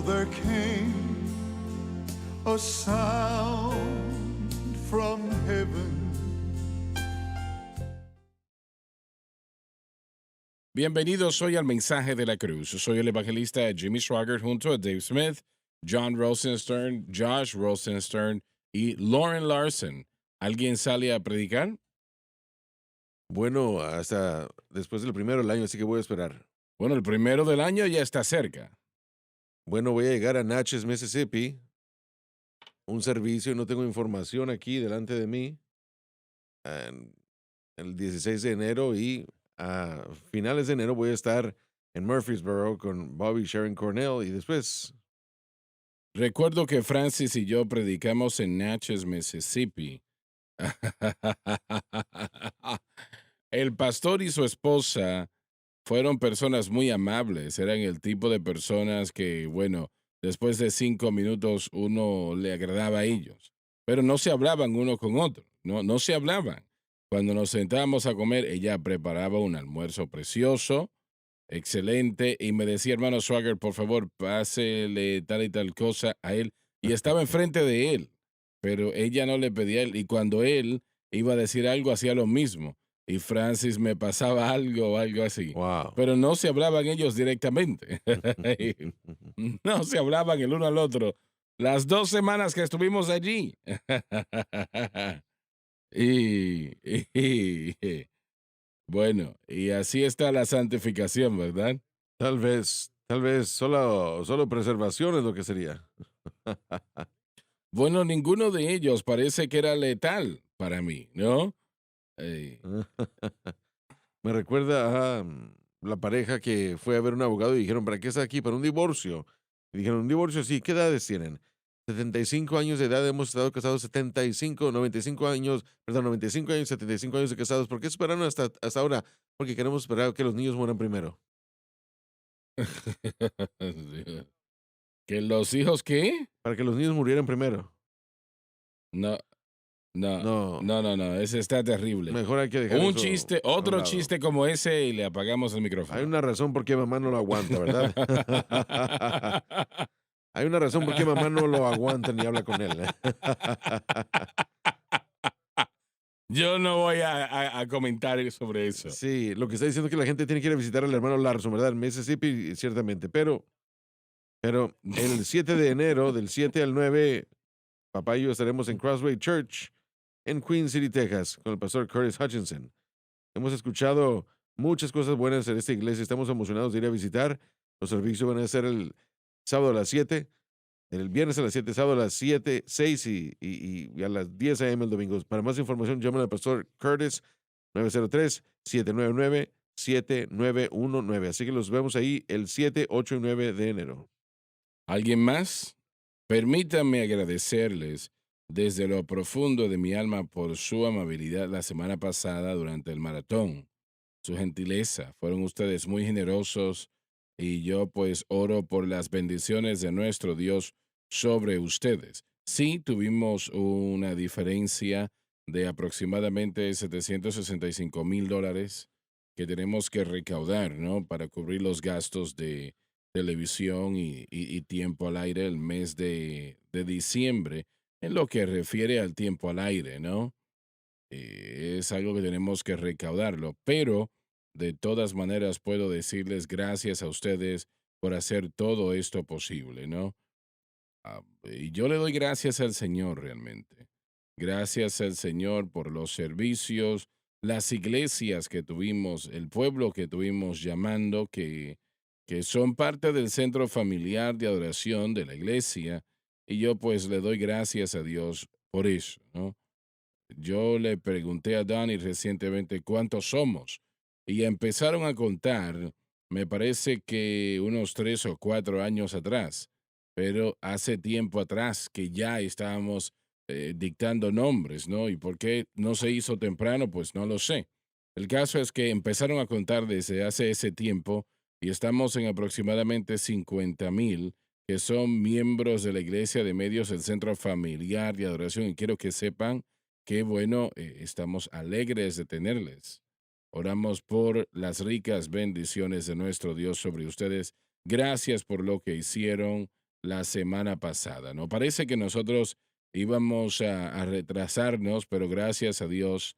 there came a sound from heaven. Bienvenidos hoy al Mensaje de la Cruz. Soy el evangelista Jimmy Swaggart junto a Dave Smith, John Rosenstern, Josh Rosenstern y Lauren Larson. ¿Alguien sale a predicar? Bueno, hasta después del primero del año, así que voy a esperar. Bueno, el primero del año ya está cerca. Bueno, voy a llegar a Natchez, Mississippi, un servicio, no tengo información aquí delante de mí, en el 16 de enero y a finales de enero voy a estar en Murfreesboro con Bobby Sharon Cornell y después, Recuerdo que Francis y yo predicamos en Natchez, Mississippi. El pastor y su esposa fueron personas muy amables, eran el tipo de personas que, bueno, después de 5 minutos uno le agradaba a ellos, pero no se hablaban uno con otro, no se hablaban. Cuando nos sentábamos a comer, ella preparaba un almuerzo precioso, excelente, y me decía, hermano Swagger, por favor, pásele tal y tal cosa a él, y estaba enfrente de él, pero ella no le pedía a él, y cuando él iba a decir algo, hacía lo mismo, y Francis me pasaba algo o algo así, wow. pero no se hablaban ellos directamente, no se hablaban el uno al otro, las 2 semanas que estuvimos allí. y, bueno, y así está la santificación, ¿verdad? Tal vez solo preservación es lo que sería. Bueno, ninguno de ellos parece que era letal para mí, ¿no? Eh, Me recuerda a la pareja que fue a ver un abogado y dijeron, ¿para qué está aquí? Para un divorcio. Y dijeron, un divorcio, sí, ¿qué edades tienen? 75 años de edad, hemos estado casados 75, 95 años, perdón, 95 años, 75 años de casados. ¿Por qué esperaron hasta ahora? Porque queremos esperar a que los niños mueran primero. ¿Que los hijos qué? Para que los niños murieran primero. No, no, No, no, ese está terrible. mejor hay que dejar Un eso chiste, a un otro lado. chiste como ese y le apagamos el Hay micrófono. una razón por qué mamá no lo aguanta, ¿verdad? Hay una razón por qué mamá no lo aguanta ni habla con él. Yo no voy a comentar sobre eso. Sí, lo que está diciendo es que la gente tiene que ir a visitar al hermano Larson, ¿verdad? En Mississippi, ciertamente. Pero el 7 de enero, del 7 al 9, papá y yo estaremos en Crossway Church en Queen City, Texas, con el pastor Curtis Hutchinson. Hemos escuchado muchas cosas buenas en esta iglesia. Estamos emocionados de ir a visitar. Los servicios van a ser el sábado a las 7, el viernes a las 7, sábado a las 7, 6 y a las 10 a.m. el domingo. Para más información, llamen al pastor Curtis 903-799-7919. Así que los vemos ahí el 7, 8 y 9 de enero. ¿Alguien más? Permítanme agradecerles desde lo profundo de mi alma por su amabilidad la semana pasada durante el maratón, su gentileza. Fueron ustedes muy generosos y yo pues oro por las bendiciones de nuestro Dios sobre ustedes. Sí, tuvimos una diferencia de aproximadamente $765,000 que tenemos que recaudar, ¿no? Para cubrir los gastos de televisión y tiempo al aire el mes de diciembre, en lo que refiere al tiempo al aire, ¿no? Es algo que tenemos que recaudarlo, pero de todas maneras puedo decirles gracias a ustedes por hacer todo esto posible, ¿no? Y yo le doy gracias al Señor realmente. Gracias al Señor por los servicios, las iglesias que tuvimos, el pueblo que tuvimos llamando, que son parte del centro familiar de adoración de la iglesia. Y yo pues le doy gracias a Dios por eso, ¿no? Yo le pregunté a Dani recientemente cuántos somos y empezaron a contar, me parece que unos 3 o 4 años atrás, pero hace tiempo atrás que ya estábamos dictando nombres, ¿no? ¿Y por qué no se hizo temprano? Pues no lo sé. El caso es que empezaron a contar desde hace ese tiempo y estamos en aproximadamente 50,000 que son miembros de la Iglesia de Medios del Centro Familiar de Adoración y quiero que sepan qué bueno, estamos alegres de tenerles. Oramos por las ricas bendiciones de nuestro Dios sobre ustedes. Gracias por lo que hicieron. la semana pasada, ¿no? Parece que nosotros íbamos a retrasarnos, pero gracias a Dios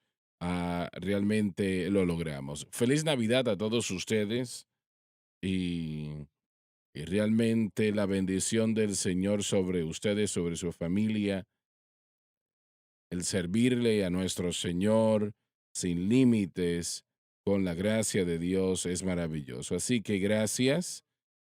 realmente lo logramos. Feliz Navidad a todos ustedes y, y realmente la bendición del Señor sobre ustedes, sobre su familia, el servirle a nuestro Señor sin límites, con la gracia de Dios, es maravilloso. Así que gracias.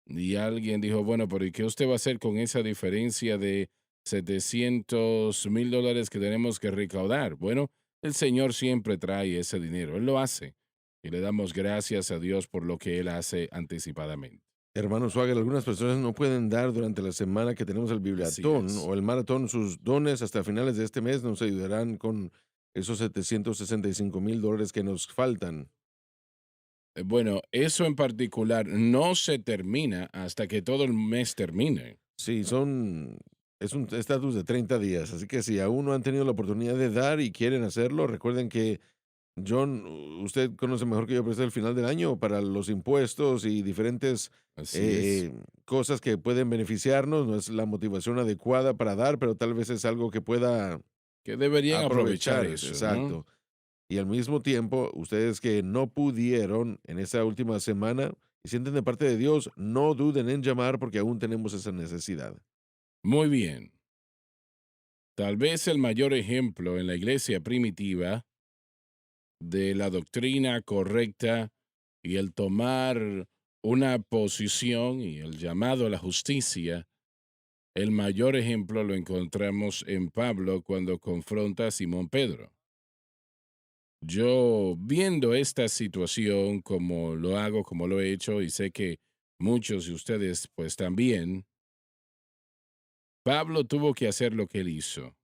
Y alguien dijo, bueno, pero ¿y qué usted va a hacer con esa diferencia de $700,000 que tenemos que recaudar? Bueno, el Señor siempre trae ese dinero, Él lo hace. Y le damos gracias a Dios por lo que Él hace anticipadamente. Hermano Swagger, algunas personas no pueden dar durante la semana que tenemos el Así Bibliatón es. o el Maratón sus dones hasta finales de este mes. Nos ayudarán con esos $765,000 que nos faltan. Bueno, eso en particular no se termina hasta que todo el mes termine. Sí, es un estatus de 30 días, así que si aún no han tenido la oportunidad de dar y quieren hacerlo, recuerden que John, usted conoce mejor que yo, pero es el final del año para los impuestos y diferentes Así es. cosas que pueden beneficiarnos. No es la motivación adecuada para dar, pero tal vez es algo que pueda Que deberían aprovechar aprovechar. eso, ¿no? Exacto. Y al mismo tiempo, ustedes que no pudieron en esa última semana y sienten de parte de Dios, no duden en llamar porque aún tenemos esa necesidad. Muy bien. Tal vez el mayor ejemplo en la iglesia primitiva de la doctrina correcta y el tomar una posición y el llamado a la justicia, el mayor ejemplo lo encontramos en Pablo cuando confronta a Simón Pedro. Yo viendo esta situación como lo hago, como lo he hecho, y sé que muchos de ustedes pues también, Pablo tuvo que hacer lo que él hizo.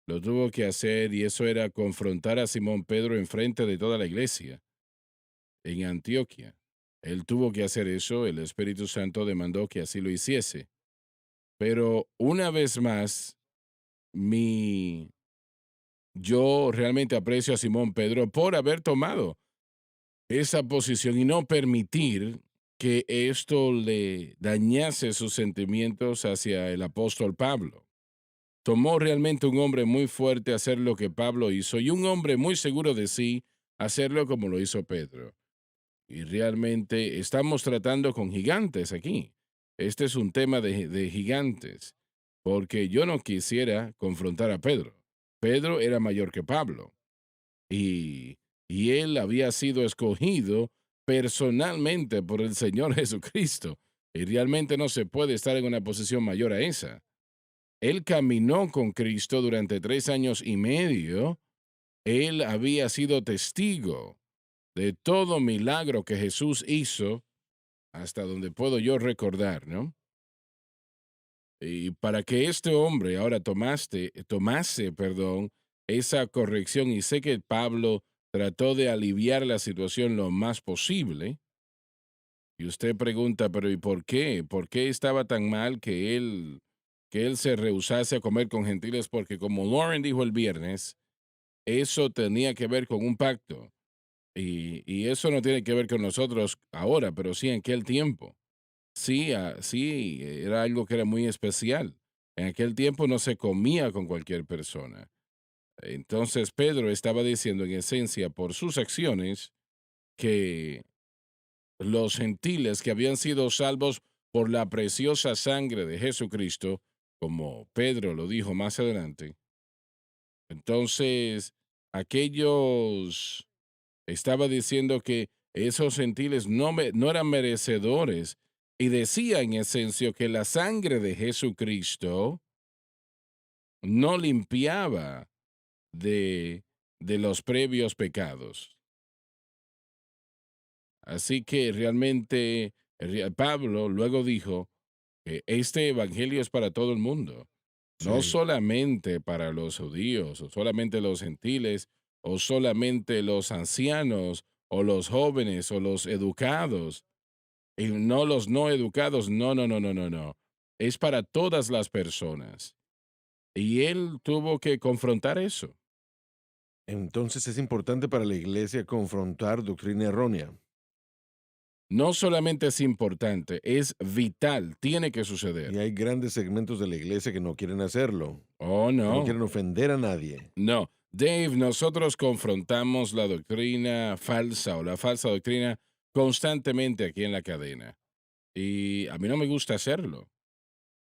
Lo tuvo que hacer y eso era confrontar a Simón Pedro en frente de toda la iglesia en Antioquia. Él tuvo que hacer eso, el Espíritu Santo demandó que así lo hiciese. Pero una vez más, mi, yo realmente aprecio a Simón Pedro por haber tomado esa posición y no permitir que esto le dañase sus sentimientos hacia el apóstol Pablo. Tomó realmente un hombre muy fuerte hacer lo que Pablo hizo y un hombre muy seguro de sí hacerlo como lo hizo Pedro. Y realmente estamos tratando con gigantes aquí. Este es un tema de gigantes, porque yo no quisiera confrontar a Pedro. Pedro era mayor que Pablo y, y él había sido escogido personalmente por el Señor Jesucristo. Y realmente no se puede estar en una posición mayor a esa. Él caminó con Cristo durante 3 años y medio. Él había sido testigo de todo milagro que Jesús hizo, hasta donde puedo yo recordar, ¿no? Y para que este hombre ahora tomase, perdón, esa corrección, y sé que Pablo trató de aliviar la situación lo más posible, y usted pregunta, pero ¿y por qué? ¿Por qué estaba tan mal que él se rehusase a comer con gentiles? Porque como Lauren dijo el viernes, eso tenía que ver con un pacto. Y eso no tiene que ver con nosotros ahora, pero sí en aquel tiempo. Sí, sí, era algo que era muy especial. En aquel tiempo no se comía con cualquier persona. Entonces Pedro estaba diciendo en esencia por sus acciones que los gentiles que habían sido salvos por la preciosa sangre de Jesucristo, como Pedro lo dijo más adelante, entonces aquellos estaba diciendo que esos gentiles no eran merecedores y decía en esencia que la sangre de Jesucristo no limpiaba de, de los previos pecados. Así que realmente Pablo luego dijo que este evangelio es para todo el mundo, no Sí. solamente para los judíos, o solamente los gentiles, o solamente los ancianos, o los jóvenes, o los educados, y no los no educados, no, no, no, no, no, no. Es para todas las personas. Y él tuvo que confrontar eso. Entonces es importante para la iglesia confrontar doctrina errónea. no solamente es importante, es vital, tiene que Y suceder. hay grandes segmentos de la iglesia que no quieren hacerlo, Oh, que no no, quieren ofender a nadie. no. Dave, nosotros confrontamos la doctrina falsa o la falsa doctrina constantemente aquí en la cadena. Y a mí no me gusta hacerlo.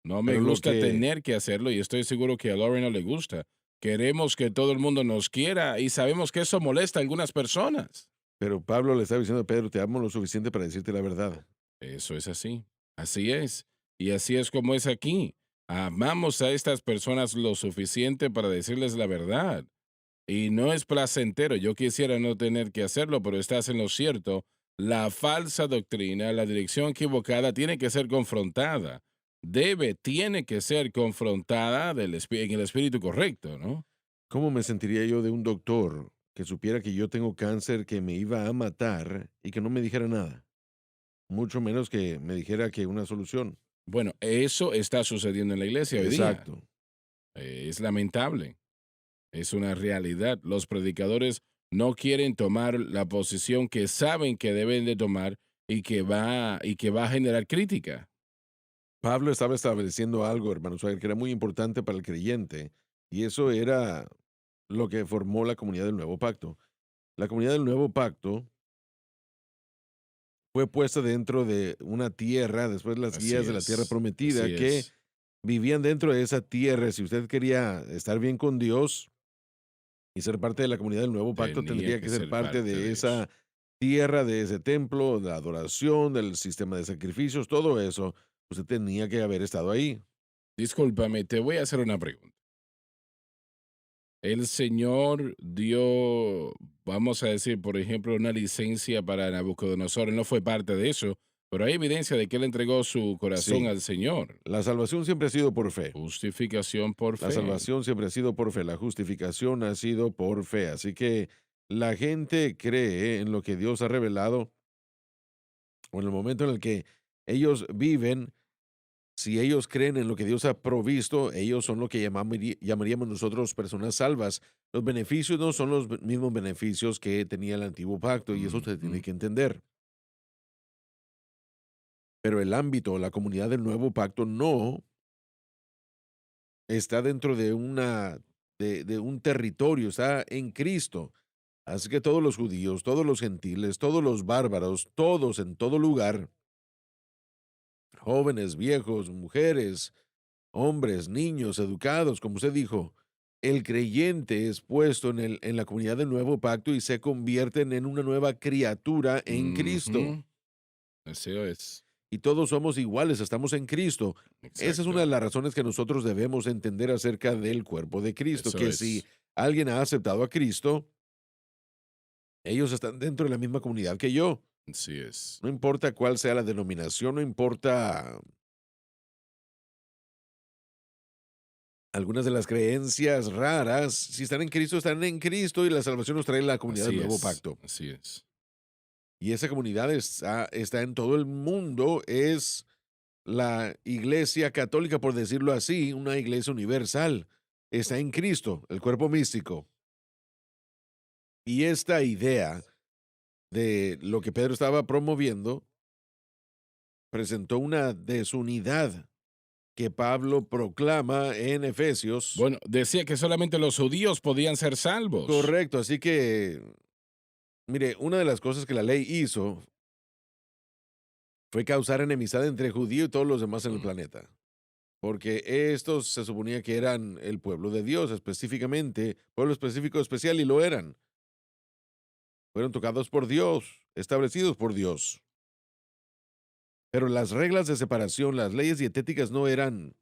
No me Pero lo gusta que, tener que hacerlo y estoy seguro que a Lauren no le gusta. Queremos que todo el mundo nos quiera y sabemos que eso molesta a algunas personas. pero Pablo le estaba diciendo a Pedro, te amo lo suficiente para decirte la verdad. Eso es así. Así es. Y así es como es aquí. Amamos a estas personas lo suficiente para decirles la verdad. Y no es placentero. Yo quisiera no tener que hacerlo, pero estás en lo cierto. La falsa doctrina, la dirección equivocada, tiene que ser confrontada. Tiene que ser confrontada en el espíritu correcto, ¿no? ¿Cómo me sentiría yo de un doctor que supiera que yo tengo cáncer, que me iba a matar y que no me dijera nada? Mucho menos que me dijera que una solución. Bueno, eso está sucediendo en la iglesia hoy día. Exacto. Es lamentable. Es una realidad. Los predicadores no quieren tomar la posición que saben que deben de tomar y que va a generar crítica. Pablo estaba estableciendo algo, hermano Swagger, que era muy importante para el creyente, y eso era lo que formó la comunidad del Nuevo Pacto. La comunidad del Nuevo Pacto fue puesta dentro de una tierra, después las Así guías de la tierra es, prometida, así que es. vivían dentro de esa tierra. Si usted quería estar bien con Dios y ser parte de la comunidad del Nuevo Pacto, Tenía tendría que que ser ser parte parte de de eso. esa tierra, de ese templo, de adoración, del sistema de sacrificios, todo eso. Usted tenía que haber estado ahí. Discúlpame, te voy a hacer una pregunta. El Señor dio, vamos a decir, por ejemplo, una licencia para Nabucodonosor. Él no fue parte de eso, pero hay evidencia de que él entregó su corazón Sí, al Señor. la salvación siempre ha sido por fe. Justificación por La fe. salvación siempre ha sido por fe, la justificación ha sido por fe. Así que la gente cree en lo que Dios ha revelado o en el momento en el que ellos viven. Si ellos creen en lo que Dios ha provisto, ellos son lo que llamaríamos nosotros personas salvas. Los beneficios no son los mismos beneficios que tenía el antiguo pacto y eso se tiene Ujú. que entender. Pero el ámbito, la comunidad del nuevo pacto no está dentro de de un territorio, está en Cristo. Así que todos los judíos, todos los gentiles, todos los bárbaros, todos en todo lugar, jóvenes, viejos, mujeres, hombres, niños, educados, como usted dijo, el creyente es puesto en la comunidad del nuevo pacto y se convierten en una nueva criatura en Cristo. Ujú. Así es. Y todos somos iguales, estamos en Cristo. Esa es una Exacto. de las razones que nosotros debemos entender acerca del cuerpo de Cristo, Eso que si es. alguien ha aceptado a Cristo, ellos están dentro de la misma comunidad que yo. Así es. No importa cuál sea la denominación, no importa algunas de las creencias raras, si están en Cristo y la salvación nos trae la comunidad del Así nuevo es. pacto. Así es. Y esa comunidad está en todo el mundo, es la iglesia católica, por decirlo así, una iglesia universal. Está en Cristo, el cuerpo místico. Y esta idea de lo que Pedro estaba promoviendo presentó una desunidad que Pablo proclama en Efesios. Bueno, decía que solamente los judíos podían ser salvos. Correcto, así que, mire, una de las cosas que la ley hizo fue causar enemistad entre judío y todos los demás en el Mm. planeta. Porque estos se suponía que eran el pueblo de Dios, específicamente, pueblo específico especial, y lo eran. Fueron tocados por Dios, establecidos por Dios. Pero las reglas de separación, las leyes dietéticas no eran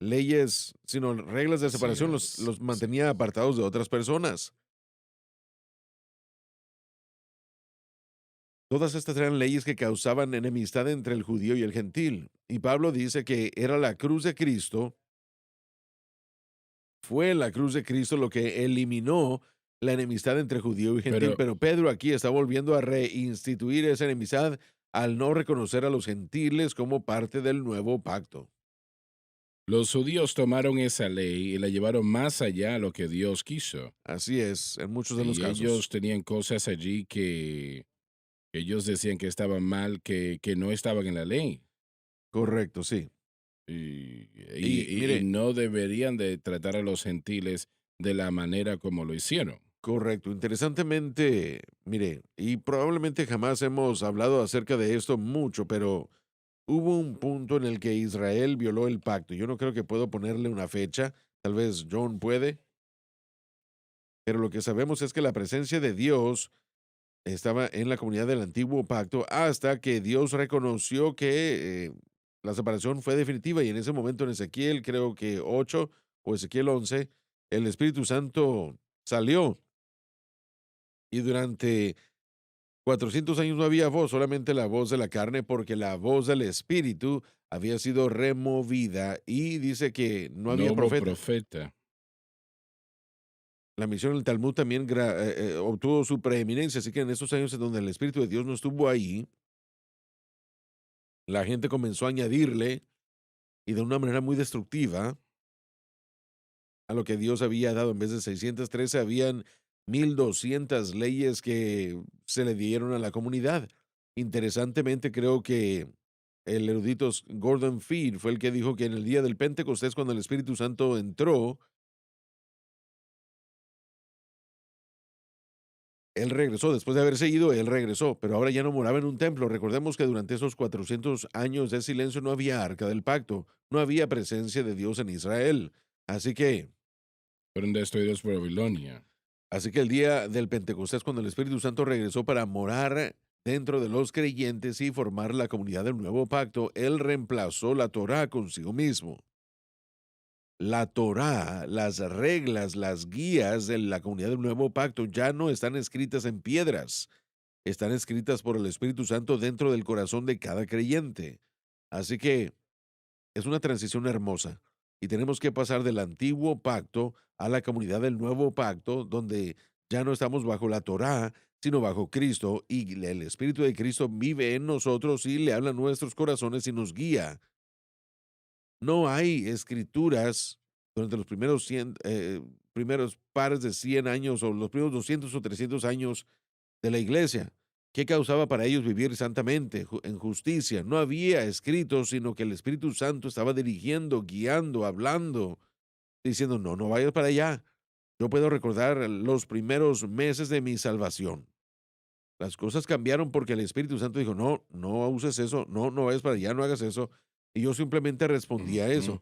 leyes, sino reglas de Así separación es. los Así mantenía es. apartados de otras personas. Todas estas eran leyes que causaban enemistad entre el judío y el gentil. Y Pablo dice que era la cruz de Cristo, fue la cruz de Cristo lo que eliminó la enemistad entre judío y gentil. Pero Pero Pedro aquí está volviendo a reinstituir esa enemistad al no reconocer a los gentiles como parte del nuevo pacto. los judíos tomaron esa ley y la llevaron más allá a lo que Dios quiso. Así es, en muchos de los Y ellos casos. tenían cosas allí que Ellos decían que estaban mal, que no estaban en la ley Correcto, sí. y, Y y mire, no deberían de tratar a los gentiles de la manera como lo hicieron. correcto. Interesantemente, mire, y probablemente jamás hemos hablado acerca de esto mucho, pero hubo un punto en el que Israel violó el pacto. Yo no creo que puedo ponerle una fecha, tal vez John puede, pero lo que sabemos es que la presencia de Dios estaba en la comunidad del antiguo pacto hasta que Dios reconoció que la separación fue definitiva y en ese momento en Ezequiel, creo que 8 o Ezequiel 11, el Espíritu Santo salió y durante 400 años no había voz, solamente la voz de la carne, porque la voz del Espíritu había sido removida y dice que no No había hubo profeta. profeta. La misión del Talmud también obtuvo su preeminencia, así que en esos años en donde el Espíritu de Dios no estuvo ahí, la gente comenzó a añadirle y de una manera muy destructiva a lo que Dios había dado. En vez de 613, habían 1200 leyes que se le dieron a la comunidad. Interesantemente, creo que el erudito Gordon Fee fue el que dijo que en el día del Pentecostés, cuando el Espíritu Santo entró, él regresó. Después de haberse ido, él regresó, pero ahora ya no moraba en un templo. Recordemos que durante esos 400 años de silencio no había arca del pacto, no había presencia de Dios en Israel. Así que Fueron destruidos por Babilonia. Así que el día del Pentecostés, cuando el Espíritu Santo regresó para morar dentro de los creyentes y formar la comunidad del nuevo pacto, él reemplazó la Torá consigo mismo. La Torá, las reglas, las guías de la comunidad del nuevo pacto ya no están escritas en piedras, están escritas por el Espíritu Santo dentro del corazón de cada creyente. Así que es una transición hermosa y tenemos que pasar del antiguo pacto a la comunidad del nuevo pacto, donde ya no estamos bajo la Torá, sino bajo Cristo y el Espíritu de Cristo vive en nosotros y le habla a nuestros corazones y nos guía. No hay escrituras durante los primeros pares de 100 años o los primeros 200 o 300 años de la iglesia. ¿Qué causaba para ellos vivir santamente, en justicia? No había escritos, sino que el Espíritu Santo estaba dirigiendo, guiando, hablando, diciendo, no, no vayas para allá. Yo puedo recordar los primeros meses de mi salvación. Las cosas cambiaron porque el Espíritu Santo dijo, no, no uses eso, no, no vayas para allá, no hagas eso. Y yo simplemente respondí a Ujú. eso.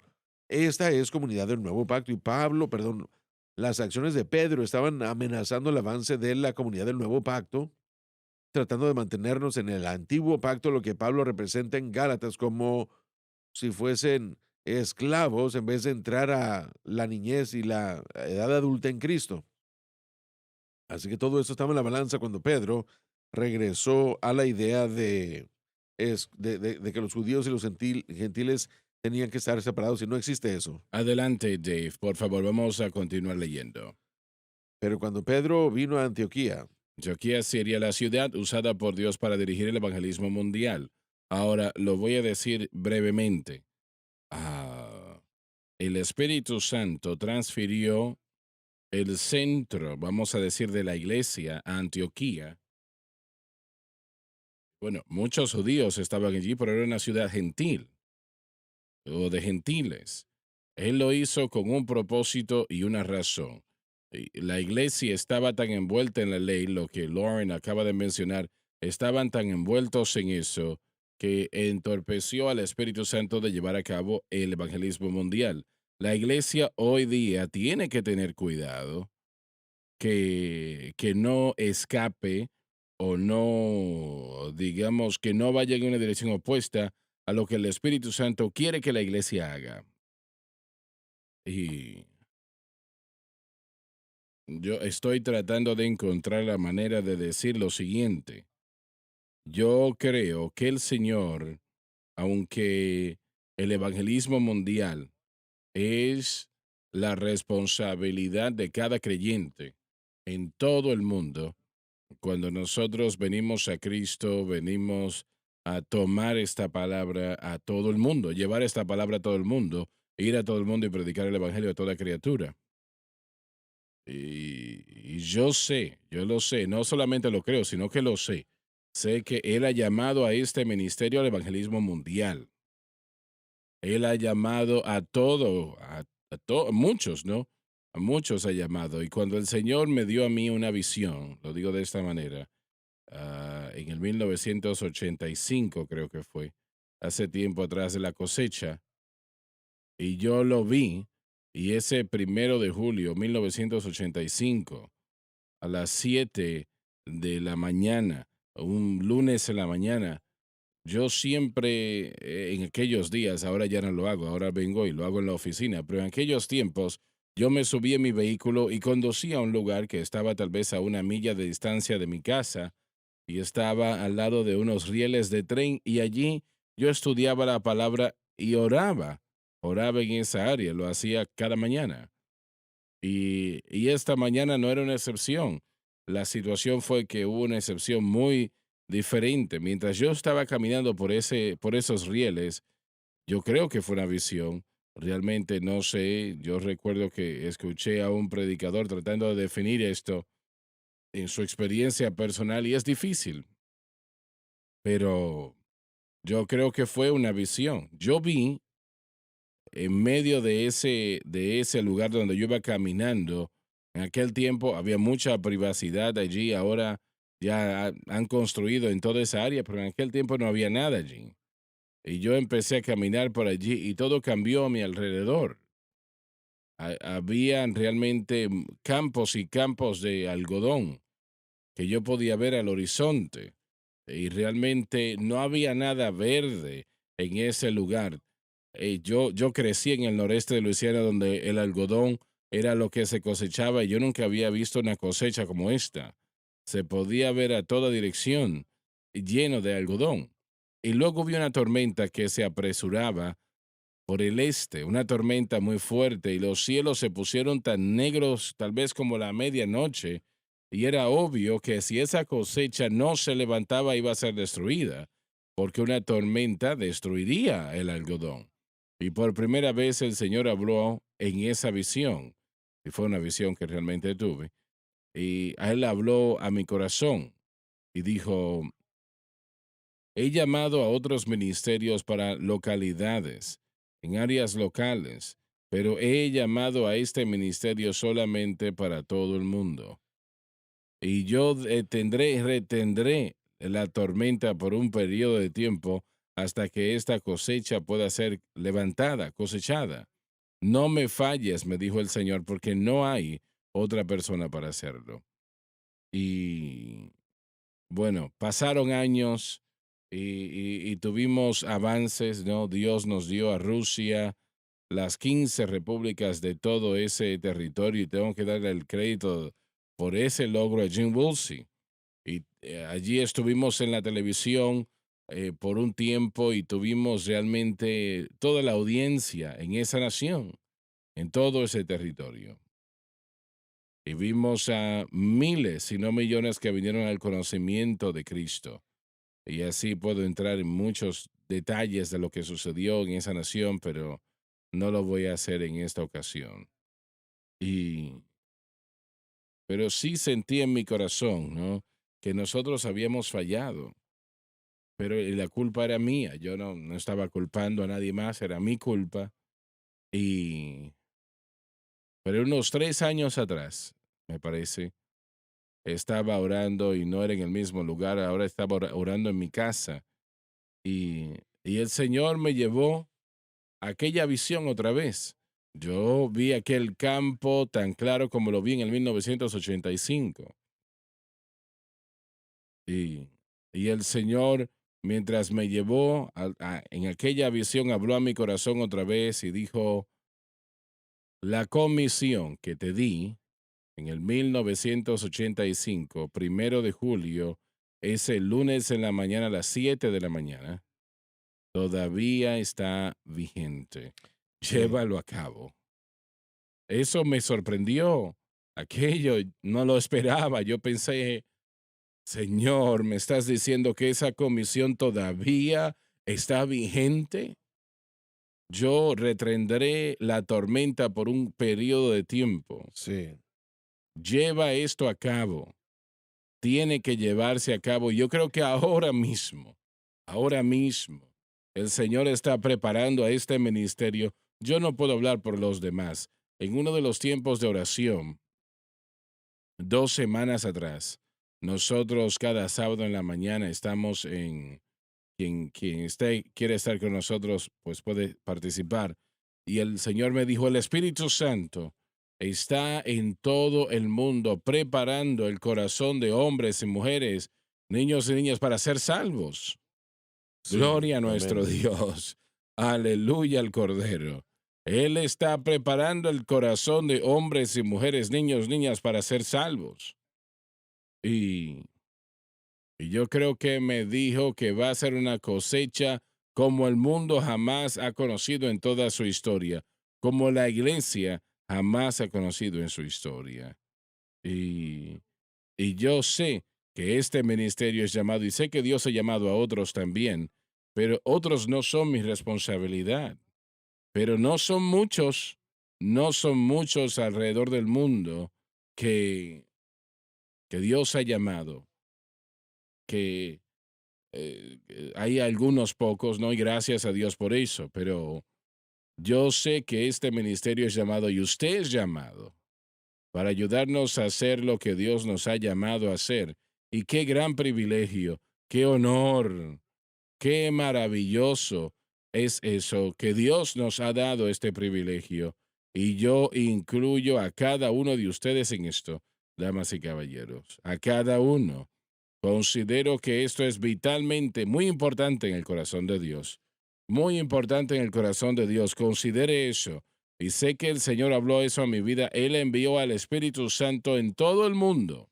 Esta es comunidad del nuevo pacto. Y Pablo, perdón, las acciones de Pedro estaban amenazando el avance de la comunidad del nuevo pacto, tratando de mantenernos en el antiguo pacto, lo que Pablo representa en Gálatas como si fuesen esclavos en vez de entrar a la niñez y la edad adulta en Cristo. Así que todo esto estaba en la balanza cuando Pedro regresó a la idea de que los judíos y los gentiles tenían que estar separados y no existe eso. Adelante, Dave, por favor, vamos a continuar leyendo. Pero cuando Pedro vino a Antioquía, Antioquía sería la ciudad usada por Dios para dirigir el evangelismo mundial. Ahora lo voy a decir brevemente. Ah, el Espíritu Santo transfirió el centro, vamos a decir, de la iglesia a Antioquía. Bueno, muchos judíos estaban allí, pero era una ciudad gentil o de gentiles. Él lo hizo con un propósito y una razón. Y la iglesia estaba tan envuelta en la ley, lo que Lauren acaba de mencionar, estaban tan envueltos en eso que entorpeció al Espíritu Santo de llevar a cabo el evangelismo mundial. La iglesia hoy día tiene que tener cuidado que no escape o no, digamos, que no vaya en una dirección opuesta a lo que el Espíritu Santo quiere que la iglesia haga. Y yo estoy tratando de encontrar la manera de decir lo siguiente. Yo creo que el Señor, aunque el evangelismo mundial es la responsabilidad de cada creyente en todo el mundo, cuando nosotros venimos a Cristo, venimos a tomar esta palabra a todo el mundo, llevar esta palabra a todo el mundo, ir a todo el mundo y predicar el Evangelio a toda criatura. Y yo sé, yo lo sé, no solamente lo creo, sino que lo sé, Sé que Él ha llamado a este ministerio al evangelismo mundial. Él ha llamado a todo, muchos, ¿no? A muchos ha llamado. Y cuando el Señor me dio a mí una visión, lo digo de esta manera, en el 1985 creo que fue, hace tiempo atrás de la cosecha, y yo lo vi, y ese 1 de julio 1985, a las 7 de la mañana, un lunes en la mañana, yo siempre, en aquellos días, ahora ya no lo hago, ahora vengo y lo hago en la oficina, pero en aquellos tiempos yo me subí en mi vehículo y conducía a un lugar que estaba tal vez a 1 milla de distancia de mi casa y estaba al lado de unos rieles de tren y allí yo estudiaba la palabra y oraba en esa área, lo hacía cada mañana. Y esta mañana no era una excepción. La situación fue que hubo una excepción muy diferente. Mientras yo estaba caminando por esos rieles, yo creo que fue una visión. Realmente no sé. Yo recuerdo que escuché a un predicador tratando de definir esto en su experiencia personal y es difícil, pero yo creo que fue una visión. Yo vi en medio de ese lugar donde yo iba caminando, en aquel tiempo había mucha privacidad allí, ahora ya han construido en toda esa área, pero en aquel tiempo no había nada allí. Y yo empecé a caminar por allí y todo cambió a mi alrededor. Habían realmente campos y campos de algodón que yo podía ver al horizonte y realmente no había nada verde en ese lugar. Yo crecí en el noreste de Luisiana donde el algodón era lo que se cosechaba y yo nunca había visto una cosecha como esta. Se podía ver a toda dirección lleno de algodón. Y luego vi una tormenta que se apresuraba por el este, una tormenta muy fuerte y los cielos se pusieron tan negros tal vez como la medianoche y era obvio que si esa cosecha no se levantaba iba a ser destruida, porque una tormenta destruiría el algodón. Y por primera vez el Señor habló en esa visión, y fue una visión que realmente tuve, y a Él habló a mi corazón y dijo, he llamado a otros ministerios para localidades, en áreas locales, pero he llamado a este ministerio solamente para todo el mundo. Y yo retendré la tormenta por un periodo de tiempo hasta que esta cosecha pueda ser levantada, cosechada. No me falles, me dijo el Señor, porque no hay otra persona para hacerlo. Y bueno, pasaron años y tuvimos avances, ¿no? Dios nos dio a Rusia, las 15 repúblicas de todo ese territorio y tengo que darle el crédito por ese logro a Jim Woolsey. Y allí estuvimos en la televisión por un tiempo y tuvimos realmente toda la audiencia en esa nación, en todo ese territorio. Y vimos a miles, si no millones, que vinieron al conocimiento de Cristo. Y así puedo entrar en muchos detalles de lo que sucedió en esa nación, pero no lo voy a hacer en esta ocasión. Y, pero sí sentí en mi corazón, ¿no? Que nosotros habíamos fallado, pero la culpa era mía. Yo no estaba culpando a nadie más, era mi culpa. Y, pero unos 3 años atrás, me parece, estaba orando y no era en el mismo lugar, ahora estaba orando en mi casa. Y, y el Señor me llevó a aquella visión otra vez. Yo vi aquel campo tan claro como lo vi en el 1985. Y, y el Señor, mientras me llevó en aquella visión, habló a mi corazón otra vez y dijo, la comisión que te di en el 1985, 1 de julio, ese lunes en la mañana a las 7 de la mañana, todavía está vigente. Sí. Llévalo a cabo. Eso me sorprendió. Aquello no lo esperaba. Yo pensé, Señor, ¿me estás diciendo que esa comisión todavía está vigente? Yo retendré la tormenta por un periodo de tiempo. Sí. Lleva esto a cabo. tiene que llevarse a cabo. Yo creo que ahora mismo, el Señor está preparando a este ministerio. Yo no puedo hablar por los demás. En uno de los tiempos de oración, 2 semanas atrás, nosotros cada sábado en la mañana estamos en, quien quiere estar con nosotros, pues puede participar. Y el Señor me dijo, el Espíritu Santo está en todo el mundo preparando el corazón de hombres y mujeres, niños y niñas para ser salvos. Sí, Gloria a nuestro amén. Dios. Aleluya al Cordero. Él está preparando el corazón de hombres y mujeres, niños, niñas para ser salvos. Y, y yo creo que me dijo que va a ser una cosecha como el mundo jamás ha conocido en toda su historia, como la iglesia jamás ha conocido en su historia. Y, y yo sé que este ministerio es llamado, y sé que Dios ha llamado a otros también, pero otros no son mi responsabilidad. Pero no son muchos alrededor del mundo que, que Dios ha llamado, que hay algunos pocos, ¿no? Y gracias a Dios por eso, pero yo sé que este ministerio es llamado y usted es llamado para ayudarnos a hacer lo que Dios nos ha llamado a hacer. Y qué gran privilegio, qué honor, qué maravilloso es eso, que Dios nos ha dado este privilegio. Y yo incluyo a cada uno de ustedes en esto, damas y caballeros, a cada uno. Considero que esto es vitalmente muy importante en el corazón de Dios. Muy importante en el corazón de Dios. Considere eso. Y sé que el Señor habló eso a mi vida. Él envió al Espíritu Santo en todo el mundo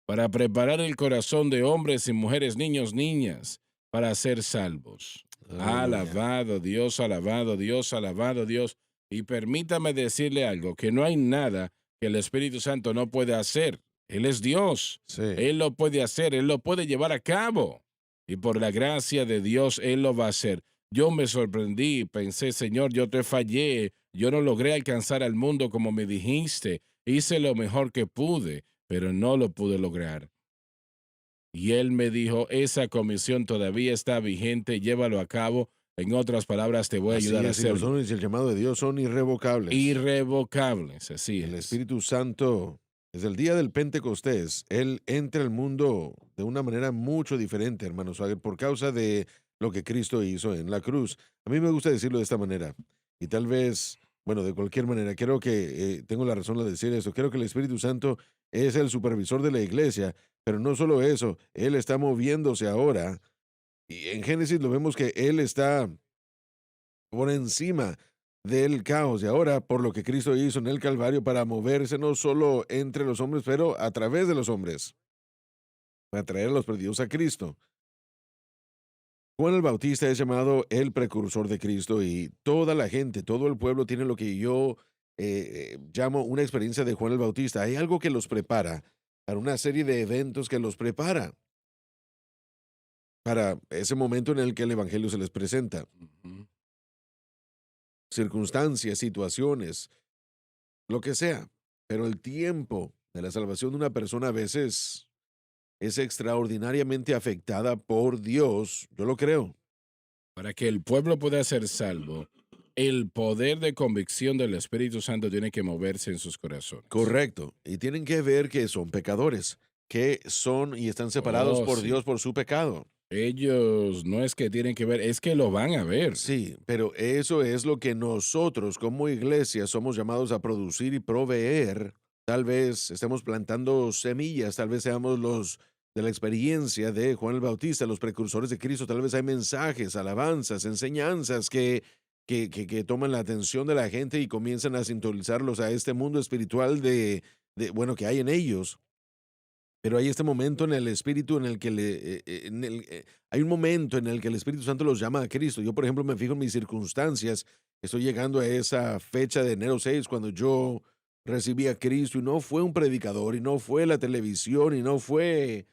para preparar el corazón de hombres y mujeres, niños, niñas, para ser salvos. Aleluya. Alabado Dios, alabado Dios, alabado Dios. Y permítame decirle algo, que no hay nada que el Espíritu Santo no puede hacer. Él es Dios. Sí. Él lo puede hacer, Él lo puede llevar a cabo. Y por la gracia de Dios, Él lo va a hacer. Yo me sorprendí, pensé, Señor, yo te fallé, yo no logré alcanzar al mundo como me dijiste, hice lo mejor que pude, pero no lo pude lograr. Y él me dijo, esa comisión todavía está vigente, llévalo a cabo. En otras palabras, te voy a Así ayudar a es, y los hacerlo. dones y el llamado de Dios son irrevocables. Irrevocables, así El es. Espíritu Santo, desde el día del Pentecostés, Él entra al mundo de una manera mucho diferente, hermano Swagger, por causa de lo que Cristo hizo en la cruz. A mí me gusta decirlo de esta manera, y tal vez, bueno, de cualquier manera, creo que tengo la razón de decir eso. Creo que el Espíritu Santo es el supervisor de la iglesia, pero no solo eso, Él está moviéndose ahora, y en Génesis lo vemos que Él está por encima del caos. Y ahora, por lo que Cristo hizo en el Calvario para moverse no solo entre los hombres, pero a través de los hombres, para traer a los perdidos a Cristo. Juan el Bautista es llamado el precursor de Cristo y toda la gente, todo el pueblo tiene lo que yo llamo una experiencia de Juan el Bautista. Hay algo que los prepara para una serie de eventos que los prepara para ese momento en el que el Evangelio se les presenta. Ujú. Circunstancias, situaciones, lo que sea. Pero el tiempo de la salvación de una persona a veces es extraordinariamente afectada por Dios. Yo lo creo. Para que el pueblo pueda ser salvo, el poder de convicción del Espíritu Santo tiene que moverse en sus corazones. Correcto. Y tienen que ver que son pecadores, que son y están separados Oh, por sí. Dios por su pecado. Ellos no es que tienen que ver, es que lo van a ver. Sí, pero eso es lo que nosotros como iglesia somos llamados a producir y proveer. Tal vez estemos plantando semillas, tal vez seamos los de la experiencia de Juan el Bautista, los precursores de Cristo, tal vez hay mensajes, alabanzas, enseñanzas que toman la atención de la gente y comienzan a sintonizarlos a este mundo espiritual bueno, que hay en ellos. Pero hay este momento en el espíritu en el que hay un momento en el que el Espíritu Santo los llama a Cristo. Yo, por ejemplo, me fijo en mis circunstancias. Estoy llegando a esa fecha de enero 6 cuando yo recibí a Cristo y no fue un predicador y no fue la televisión y no fue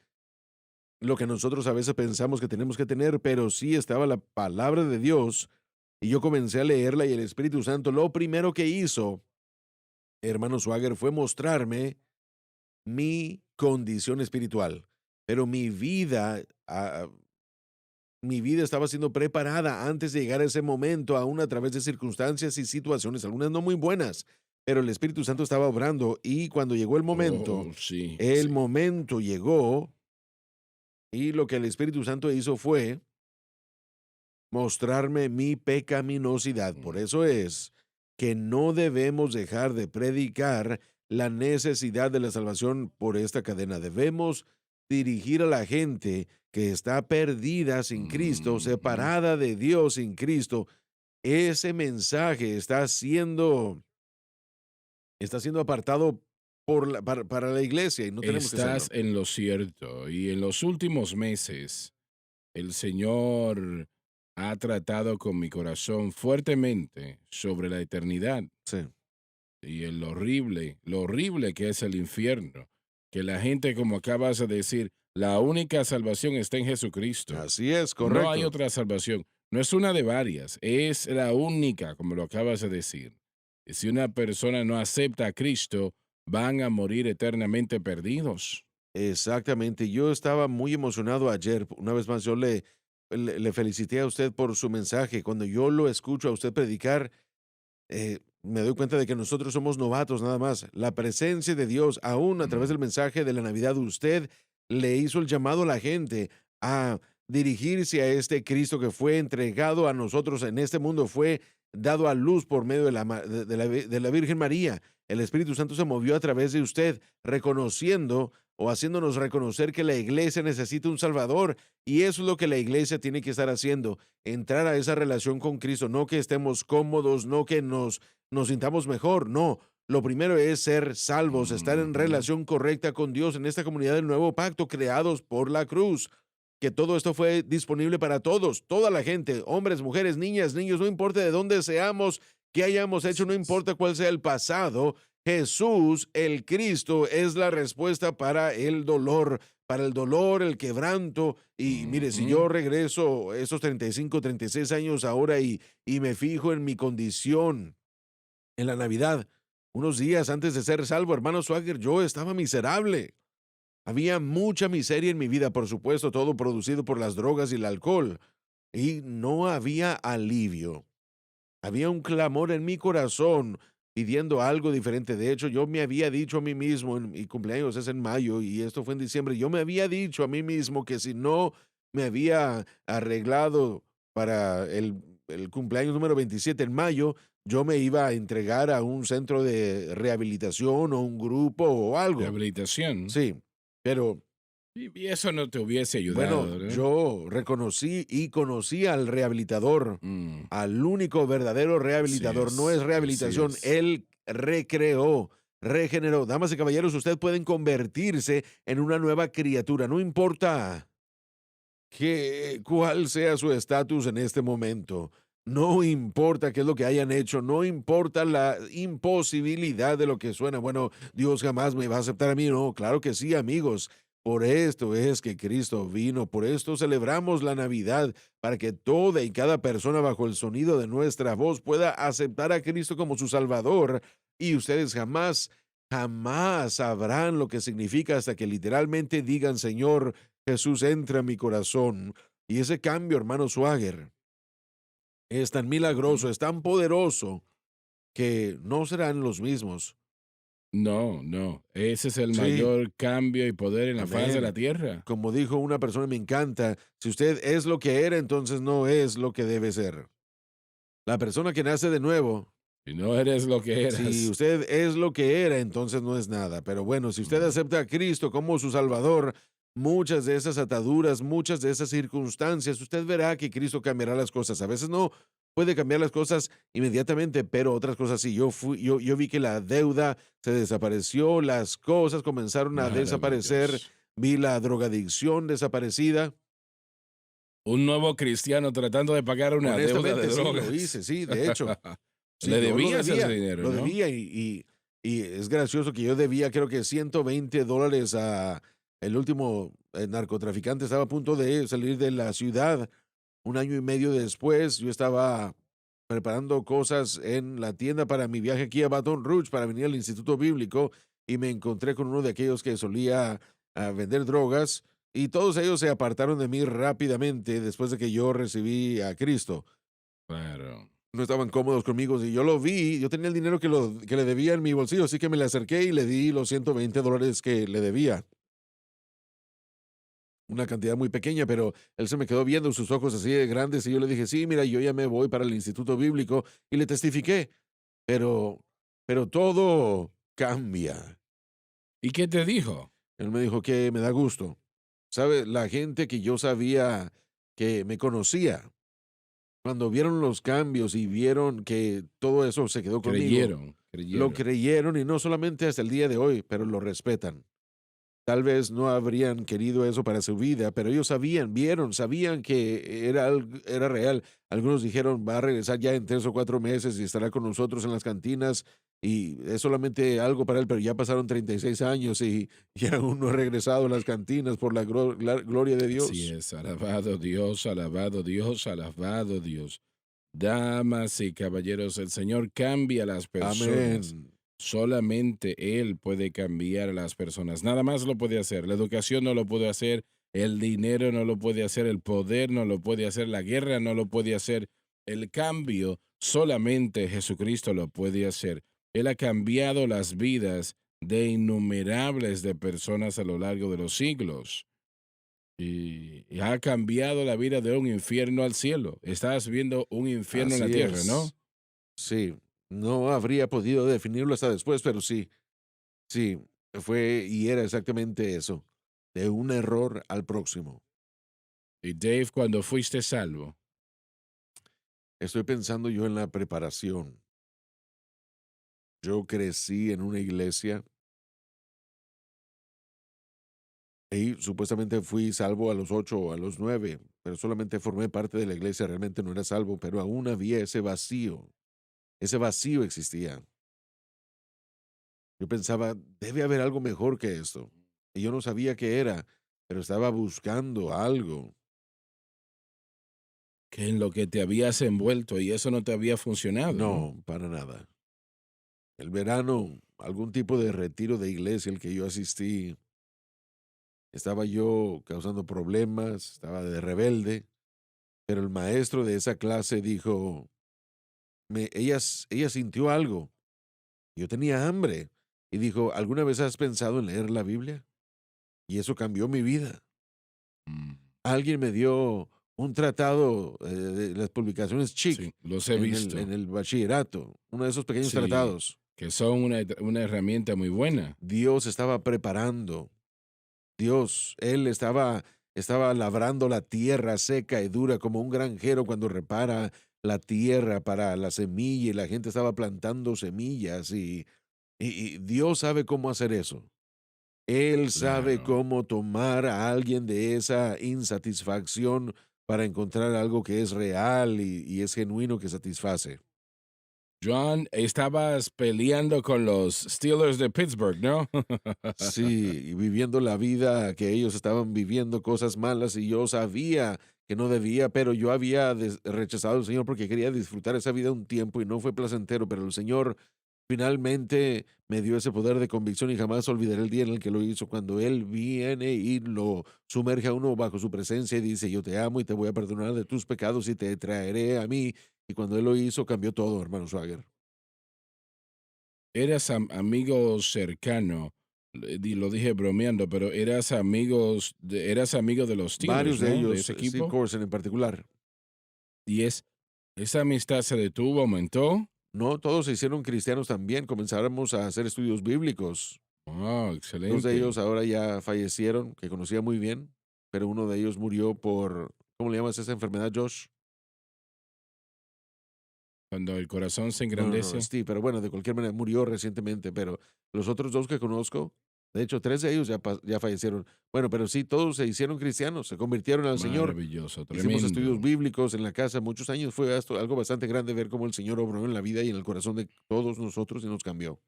lo que nosotros a veces pensamos que tenemos que tener, pero sí estaba la palabra de Dios y yo comencé a leerla y el Espíritu Santo lo primero que hizo, hermano Swagger, fue mostrarme mi condición espiritual. Pero mi vida estaba siendo preparada antes de llegar a ese momento, aún a través de circunstancias y situaciones, algunas no muy buenas, pero el Espíritu Santo estaba obrando y cuando llegó Oh, sí, el sí. momento llegó y lo que el Espíritu Santo hizo fue mostrarme mi pecaminosidad. Por Mm, eso es que no debemos dejar de predicar la necesidad de la salvación por esta cadena. Debemos dirigir a la gente que está perdida sin Cristo, ujú. separada de Dios sin Cristo. Ese mensaje está siendo apartado para la iglesia y no tenemos que Estás hacerlo. en lo cierto. Y en los últimos meses, el Señor ha tratado con mi corazón fuertemente sobre la eternidad Sí, y el lo horrible que es el infierno. Que la gente, como acabas de decir, la única salvación está en Jesucristo. así es, No hay correcto. otra salvación. No es una de varias, es la única, como lo acabas de decir. Y si una persona no acepta a Cristo, van a morir eternamente perdidos. Exactamente. Yo estaba muy emocionado ayer. Una vez más, le felicité a usted por su mensaje. Cuando yo lo escucho a usted predicar, me doy cuenta de que nosotros somos novatos nada más. La presencia de Dios, aún a través Mm, del mensaje de la Navidad, usted le hizo el llamado a la gente a dirigirse a este Cristo que fue entregado a nosotros en este mundo, fue dado a luz por medio de la Virgen María. El Espíritu Santo se movió a través de usted, reconociendo o haciéndonos reconocer que la iglesia necesita un Salvador. Y eso es lo que la iglesia tiene que estar haciendo, entrar a esa relación con Cristo, no que estemos cómodos, no que nos sintamos mejor, no. Lo primero es ser salvos, estar en ujú. relación correcta con Dios en esta comunidad del nuevo pacto creados por la cruz. Que todo esto fue disponible para todos, toda la gente, hombres, mujeres, niñas, niños, no importa de dónde seamos, qué hayamos hecho, Así no es. importa cuál sea el pasado, Jesús, el Cristo, es la respuesta para el dolor, el quebranto. Y mire, si Ujú. yo regreso esos 35, 36 años ahora y me fijo en mi condición en la Navidad, unos días antes de ser salvo, hermano Swagger, yo estaba miserable. Había mucha miseria en mi vida, por supuesto, todo producido por las drogas y el alcohol. Y no había alivio. Había un clamor en mi corazón pidiendo algo diferente. De hecho, yo me había dicho a mí mismo, mi cumpleaños es en mayo y esto fue en diciembre, yo me había dicho a mí mismo que si no me había arreglado para el cumpleaños número 27 en mayo, yo me iba a entregar a un centro de rehabilitación o un grupo o algo. Rehabilitación. Sí, pero Y eso no te hubiese bueno, ayudado, ¿verdad? yo reconocí y conocí al rehabilitador, Mm, al único verdadero así rehabilitador. No es es, así rehabilitación, es. él recreó, regeneró. Damas y caballeros, usted pueden convertirse en una nueva criatura, no importa cuál sea su estatus en este momento. No importa qué es lo que hayan hecho, no importa la imposibilidad de lo que suena. Bueno, Dios jamás me va a aceptar a mí. No, claro que sí, amigos. Por esto es que Cristo vino, por esto celebramos la Navidad, para que toda y cada persona bajo el sonido de nuestra voz pueda aceptar a Cristo como su Salvador. Y ustedes jamás sabrán lo que significa hasta que literalmente digan, Señor, Jesús entra en mi corazón. Y ese cambio, hermano Swagger, es tan Ujú. milagroso, es tan poderoso, que no serán los mismos. No, no. Ese es el Sí, mayor cambio y poder en la faz de la amén. tierra. Como dijo una persona, me encanta, si usted es lo que era, entonces no es lo que debe ser. La persona que nace de nuevo, Si no eres lo que si eras. usted es lo que era, entonces no es nada. Pero bueno, si usted Mm, acepta a Cristo como su Salvador, muchas de esas ataduras, muchas de esas circunstancias, usted verá que Cristo cambiará las cosas. A veces no puede cambiar las cosas inmediatamente, pero otras cosas sí. Yo vi que la deuda se desapareció, las cosas comenzaron a desaparecer, maravilloso. vi la drogadicción desaparecida. Un nuevo cristiano tratando de pagar una deuda de Honestamente, sí, lo drogas. hice, sí, de hecho. Sí, Le yo debías ese dinero, lo ¿no? debía y es gracioso que yo debía creo que $120 a el último narcotraficante estaba a punto de salir de la ciudad. Un año y medio después, yo estaba preparando cosas en la tienda para mi viaje aquí a Baton Rouge para venir al Instituto Bíblico y me encontré con uno de aquellos que solía vender drogas y todos ellos se apartaron de mí rápidamente después de que yo recibí a Cristo. Claro. No estaban cómodos conmigo y yo lo vi, yo tenía el dinero que le debía en mi bolsillo, así que me le acerqué y le di los $120 que le debía. Una cantidad muy pequeña, pero él se me quedó viendo sus ojos así de grandes y yo le dije, sí, mira, yo ya me voy para el instituto bíblico y le testifiqué, pero, pero todo cambia. ¿Y qué te dijo? Él me dijo que me da gusto. ¿Sabe? La gente que yo sabía que me conocía, cuando vieron los cambios y vieron que todo eso se quedó conmigo, Creyeron, lo creyeron. creyeron y no solamente hasta el día de hoy, pero lo respetan. Tal vez no habrían querido eso para su vida, pero ellos sabían, vieron, sabían que era real. Algunos dijeron, va a regresar ya en 3 o 4 meses y estará con nosotros en las cantinas y es solamente algo para él, pero ya pasaron 36 años y aún no ha regresado a las cantinas por la gloria de Así Dios. es, alabado Dios, alabado Dios, alabado Dios. Damas y caballeros, el Señor cambia a las personas. Amén. Solamente Él puede cambiar a las personas. Nada más lo puede hacer. La educación no lo puede hacer, el dinero no lo puede hacer, el poder no lo puede hacer, la guerra no lo puede hacer. El cambio solamente Jesucristo lo puede hacer. Él ha cambiado las vidas de innumerables de personas a lo largo de los siglos. Y ha cambiado la vida de un infierno al cielo. Estás viendo un infierno en la Así tierra, ¿no? es. Sí, no habría podido definirlo hasta después, pero sí, sí, fue y era exactamente eso, de un error al próximo. Y Dave, cuando fuiste salvo, Estoy pensando yo en la preparación. Yo crecí en una iglesia y supuestamente fui salvo a los 8 o a los 9, pero solamente formé parte de la iglesia, realmente no era salvo, pero aún había ese vacío existía. Yo pensaba, debe haber algo mejor que esto. Y yo no sabía qué era, pero estaba buscando algo. que en lo que te habías envuelto y eso no te había funcionado, ¿no? No, para nada. El verano, algún tipo de retiro de iglesia al que yo asistí, estaba yo causando problemas, estaba de rebelde, pero el maestro de esa clase dijo, ella sintió algo. Yo tenía hambre y dijo, ¿alguna vez has pensado en leer la Biblia? Y eso cambió mi vida. Mm, Alguien me dio un tratado de las publicaciones Chic sí, los he en visto. el bachillerato, uno de esos pequeños Sí, tratados. que son una herramienta muy buena. Dios estaba preparando. Dios, Él estaba labrando la tierra seca y dura como un granjero cuando repara la tierra para la semilla y la gente estaba plantando semillas y Dios sabe cómo hacer eso. Él sabe Claro. cómo tomar a alguien de esa insatisfacción para encontrar algo que es real y es genuino que satisface. John, estabas peleando con los Steelers de Pittsburgh, ¿no? Sí, y viviendo la vida que ellos estaban viviendo, cosas malas, y yo sabía que no debía, pero yo había rechazado al Señor porque quería disfrutar esa vida un tiempo y no fue placentero, pero el Señor finalmente me dio ese poder de convicción y jamás olvidaré el día en el que lo hizo, cuando Él viene y lo sumerge a uno bajo su presencia y dice, yo te amo y te voy a perdonar de tus pecados y te traeré a mí. Y cuando Él lo hizo, cambió todo, hermano Swagger. Eras amigo cercano, lo dije bromeando, pero eras amigo de los Steelers, Varios de ¿no? De ellos, ese Steve equipo. Corson en particular. Y esa amistad se detuvo, aumentó. No, todos se hicieron cristianos también, comenzáramos a hacer estudios bíblicos. Oh, 2 de excelente. ellos ahora ya fallecieron, que conocía muy bien, pero uno de ellos murió por, ¿cómo le llamas esa enfermedad, Josh? Cuando el corazón se No, no, no, engrandece. Steve, pero bueno, de cualquier manera murió recientemente, pero los otros 2 que conozco, de hecho, 3 de ellos ya fallecieron. Bueno, pero sí, todos se hicieron cristianos, se convirtieron al Señor. Maravilloso, Hicimos estudios tremendo. bíblicos en la casa muchos años, fue algo bastante grande ver cómo el Señor obró en la vida y en el corazón de todos nosotros y nos cambió.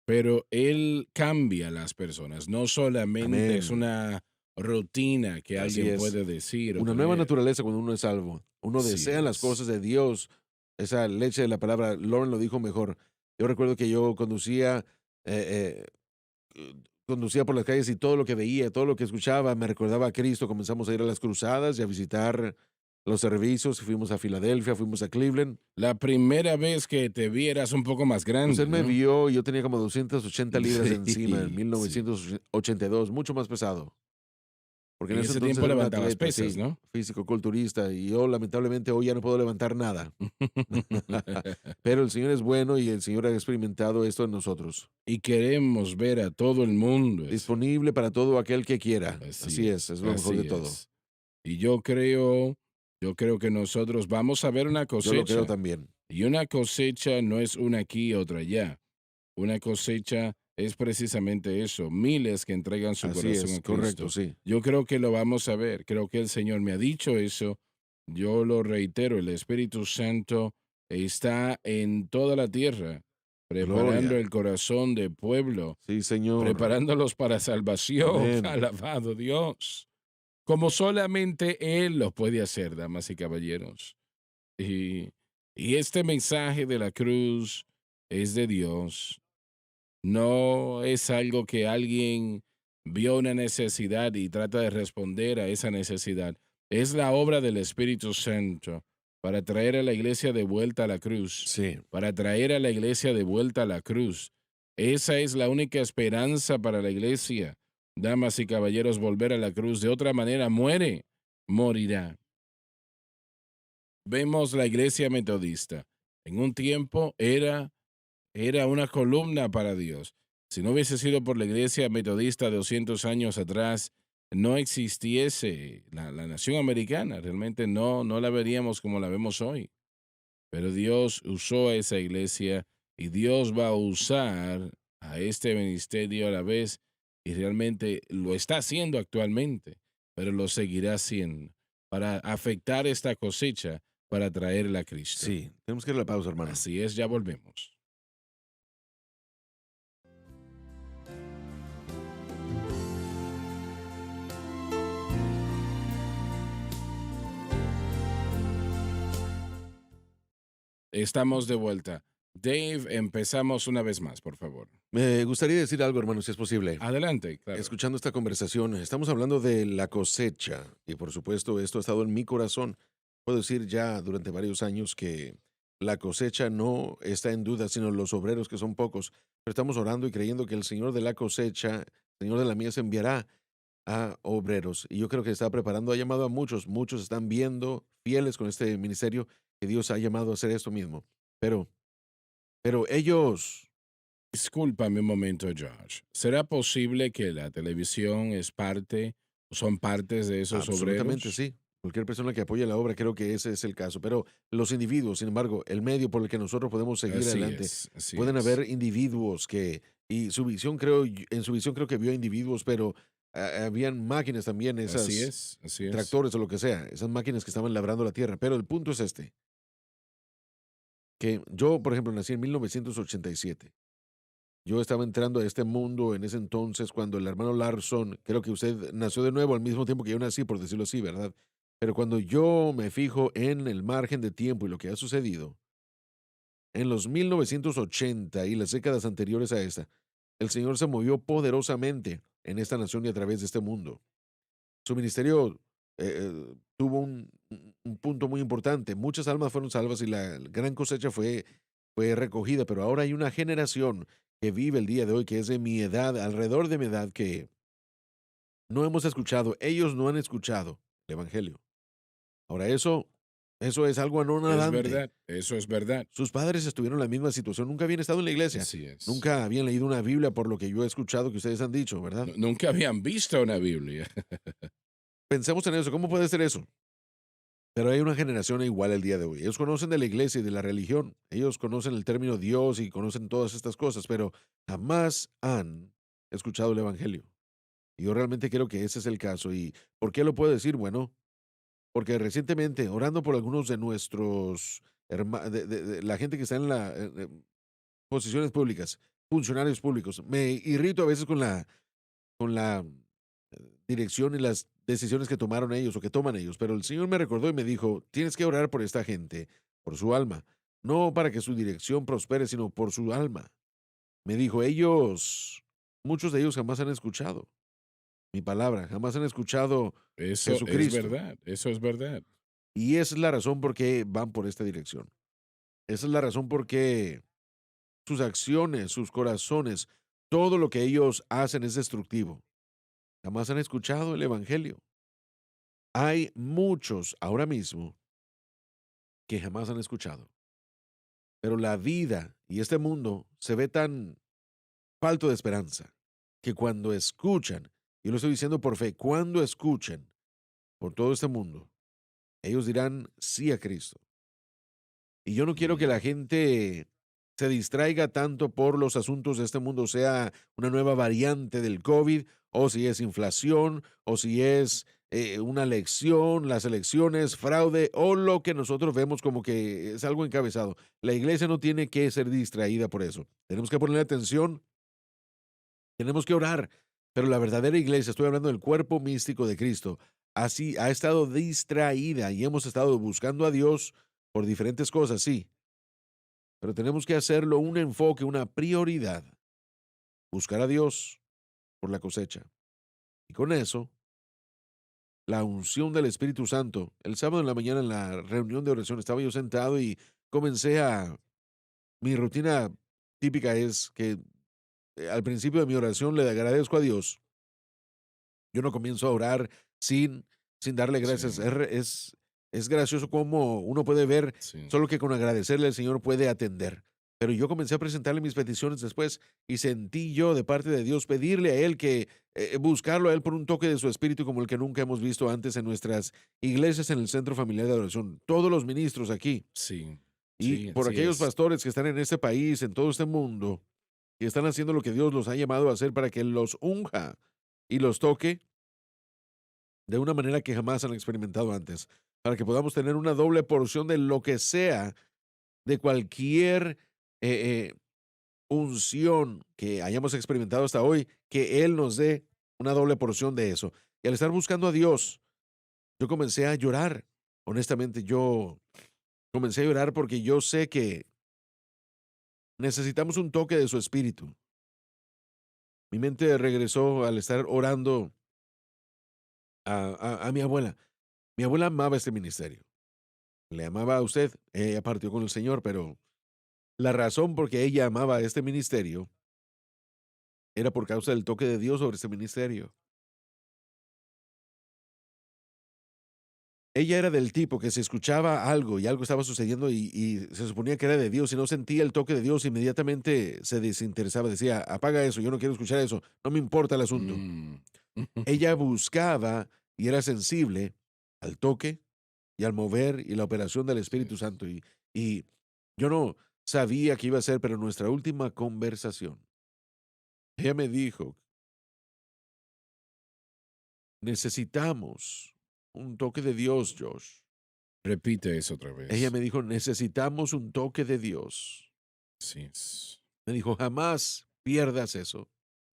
Pero él cambia a las personas, no solamente es Amén. una rutina que Así alguien es. puede decir o Una nueva creer. naturaleza cuando uno es salvo. Uno Así desea las es. cosas de Dios, esa leche de la palabra. Lauren lo dijo mejor. Yo recuerdo que yo conducía eh, conducía por las calles y todo lo que veía, todo lo que escuchaba me recordaba a Cristo. Comenzamos a ir a las cruzadas y a visitar los servicios. Fuimos a Filadelfia, fuimos a Cleveland. La primera vez que te vi eras un poco más Pues él grande, me ¿no? vio y yo tenía como 280 libras encima en Sí, sí. 1982, mucho más pesado. Porque en En ese ese entonces tiempo era un levantabas atleta, pesas, sí, ¿no? físico-culturista, y yo lamentablemente hoy ya no puedo levantar nada. Pero el Señor es bueno y el Señor ha experimentado esto en nosotros. Y queremos ver a todo el mundo eso. Disponible para todo aquel que quiera. Así Así es lo mejor de así todo. es. Y yo creo que nosotros vamos a ver una Yo lo creo cosecha. también. Y una cosecha no es una aquí y otra allá. Una cosecha es precisamente eso, miles que entregan su Así corazón es, a correcto, Cristo. sí. Yo creo que lo vamos a ver. Creo que el Señor me ha dicho eso. Yo lo reitero, el Espíritu Santo está en toda la tierra, preparando Gloria. el corazón de pueblo, Sí, Señor. preparándolos para salvación. Amén. Alabado Dios. Como solamente Él lo puede hacer, damas y caballeros. Y, y este mensaje de la cruz es de Dios. No es algo que alguien vio una necesidad y trata de responder a esa necesidad. Es la obra del Espíritu Santo para traer a la iglesia de vuelta a la cruz, Sí. para traer a la iglesia de vuelta a la cruz. Esa es la única esperanza para la iglesia. Damas y caballeros, volver a la cruz. De otra manera, morirá. Vemos la iglesia metodista. En un tiempo era una columna para Dios. Si no hubiese sido por la iglesia metodista de 200 años atrás, no existiese la nación americana. Realmente no la veríamos como la vemos hoy. Pero Dios usó a esa iglesia y Dios va a usar a este ministerio a la vez y realmente lo está haciendo actualmente, pero lo seguirá haciendo para afectar esta cosecha, para traerla a Cristo. Sí. Tenemos que ir a la pausa, hermano. Así es, ya volvemos. Estamos de vuelta. Dave, empezamos una vez más, por favor. Me gustaría decir algo, hermano, si es posible. Adelante, claro. Escuchando esta conversación, estamos hablando de la cosecha y por supuesto esto ha estado en mi corazón. Puedo decir ya durante varios años que la cosecha no está en duda, sino los obreros que son pocos. Pero estamos orando y creyendo que el Señor de la cosecha, el Señor de la mies enviará a obreros. Y yo creo que está preparando, ha llamado a muchos, muchos están viendo fieles con este ministerio que Dios ha llamado a hacer esto mismo. Pero, pero ellos, Discúlpame un momento, Josh. ¿Será posible que la televisión es parte, son partes de esos absolutamente obreros? sí. Cualquier persona que apoye la obra, creo que ese es el caso. Pero los individuos, sin embargo, el medio por el que nosotros podemos seguir Así adelante, es, así pueden es. haber individuos que, y su visión creo, en su visión creo que vio individuos, pero habían máquinas también, Así esas es, así es. tractores o lo que sea, esas máquinas que estaban labrando la tierra. Pero el punto es este, que yo, por ejemplo, nací en 1987. Yo estaba entrando a este mundo en ese entonces cuando el hermano Larson, creo que usted nació de nuevo al mismo tiempo que yo nací, por decirlo así, ¿verdad? Pero cuando yo me fijo en el margen de tiempo y lo que ha sucedido, en los 1980 y las décadas anteriores a esta, el Señor se movió poderosamente en esta nación y a través de este mundo. Su ministerio tuvo un punto muy importante. Muchas almas fueron salvas y la gran cosecha fue recogida, pero ahora hay una generación que vive el día de hoy, que es de mi edad, alrededor de mi edad, que no hemos escuchado, ellos no han escuchado el Evangelio. Ahora eso es algo Es anonadante. verdad, eso es verdad. Sus padres estuvieron en la misma situación, nunca habían estado en la iglesia, Así es. nunca habían leído una Biblia por lo que yo he escuchado que ustedes han dicho, ¿verdad? Nunca habían visto una Biblia. Pensemos en eso, ¿cómo puede ser eso? Pero hay una generación igual el día de hoy. Ellos conocen de la iglesia y de la religión. Ellos conocen el término Dios y conocen todas estas cosas, pero jamás han escuchado el Evangelio. Y yo realmente creo que ese es el caso. ¿Y por qué lo puedo decir? Bueno, porque recientemente, orando por algunos de nuestros de la gente que está en las posiciones públicas, funcionarios públicos, me irrito a veces con la dirección y las decisiones que tomaron ellos o que toman ellos, pero el Señor me recordó y me dijo, tienes que orar por esta gente, por su alma, no para que su dirección prospere, sino por su alma. Me dijo, muchos de ellos jamás han escuchado mi palabra, jamás han escuchado Eso es Jesucristo. verdad, eso es verdad. Y esa es la razón por qué van por esta dirección. Esa es la razón por qué sus acciones, sus corazones, todo lo que ellos hacen es destructivo. Jamás han escuchado el Evangelio. Hay muchos ahora mismo que jamás han escuchado. Pero la vida y este mundo se ve tan falto de esperanza que cuando escuchan, y lo estoy diciendo por fe, cuando escuchen por todo este mundo, ellos dirán sí a Cristo. Y yo no quiero que la Mm, gente se distraiga tanto por los asuntos de este mundo, sea una nueva variante del COVID, o si es inflación, o si es una elección, las elecciones, fraude, o lo que nosotros vemos como que es algo encabezado. La iglesia no tiene que ser distraída por eso. Tenemos que ponerle atención, tenemos que orar, pero la verdadera iglesia, estoy hablando del cuerpo místico de Cristo, así ha estado distraída y hemos estado buscando a Dios por diferentes cosas, sí, pero tenemos que hacerlo un enfoque, una prioridad, buscar a Dios por la cosecha. Y con eso, la unción del Espíritu Santo. El sábado en la mañana en la reunión de oración estaba yo sentado y comencé a... Mi rutina típica es que al principio de mi oración le agradezco a Dios. Yo no comienzo a orar sin darle gracias. sí, Es gracioso cómo uno puede ver sí. solo que con agradecerle al Señor puede atender. Pero yo comencé a presentarle mis peticiones después y sentí yo de parte de Dios pedirle a Él que buscarlo a Él por un toque de su espíritu como el que nunca hemos visto antes en nuestras iglesias en el Centro Familiar de Adoración. Todos los ministros aquí Sí, y sí, por así aquellos es. pastores que están en este país, en todo este mundo, que están haciendo lo que Dios los ha llamado a hacer para que Él los unja y los toque de una manera que jamás han experimentado antes, para que podamos tener una doble porción de lo que sea, de cualquier unción que hayamos experimentado hasta hoy, que Él nos dé una doble porción de eso. Y al estar buscando a Dios, yo comencé a llorar. Honestamente, yo comencé a llorar porque yo sé que necesitamos un toque de su espíritu. Mi mente regresó al estar orando a mi abuela. Mi abuela amaba este ministerio. Le amaba a usted, ella partió con el Señor, pero la razón por que ella amaba este ministerio era por causa del toque de Dios sobre este ministerio. Ella era del tipo que se escuchaba algo y algo estaba sucediendo y se suponía que era de Dios y no sentía el toque de Dios, inmediatamente se desinteresaba, decía, apaga eso, yo no quiero escuchar eso, no me importa el asunto. Mm. Ella buscaba y era sensible al toque y al mover y la operación del Así Espíritu es. Santo. Y yo no sabía qué iba a ser, pero nuestra última conversación, ella me dijo, necesitamos un toque de Dios, Josh. Repite eso otra Ella vez. me dijo, necesitamos un toque de Dios. Sí es. Me dijo, jamás pierdas eso.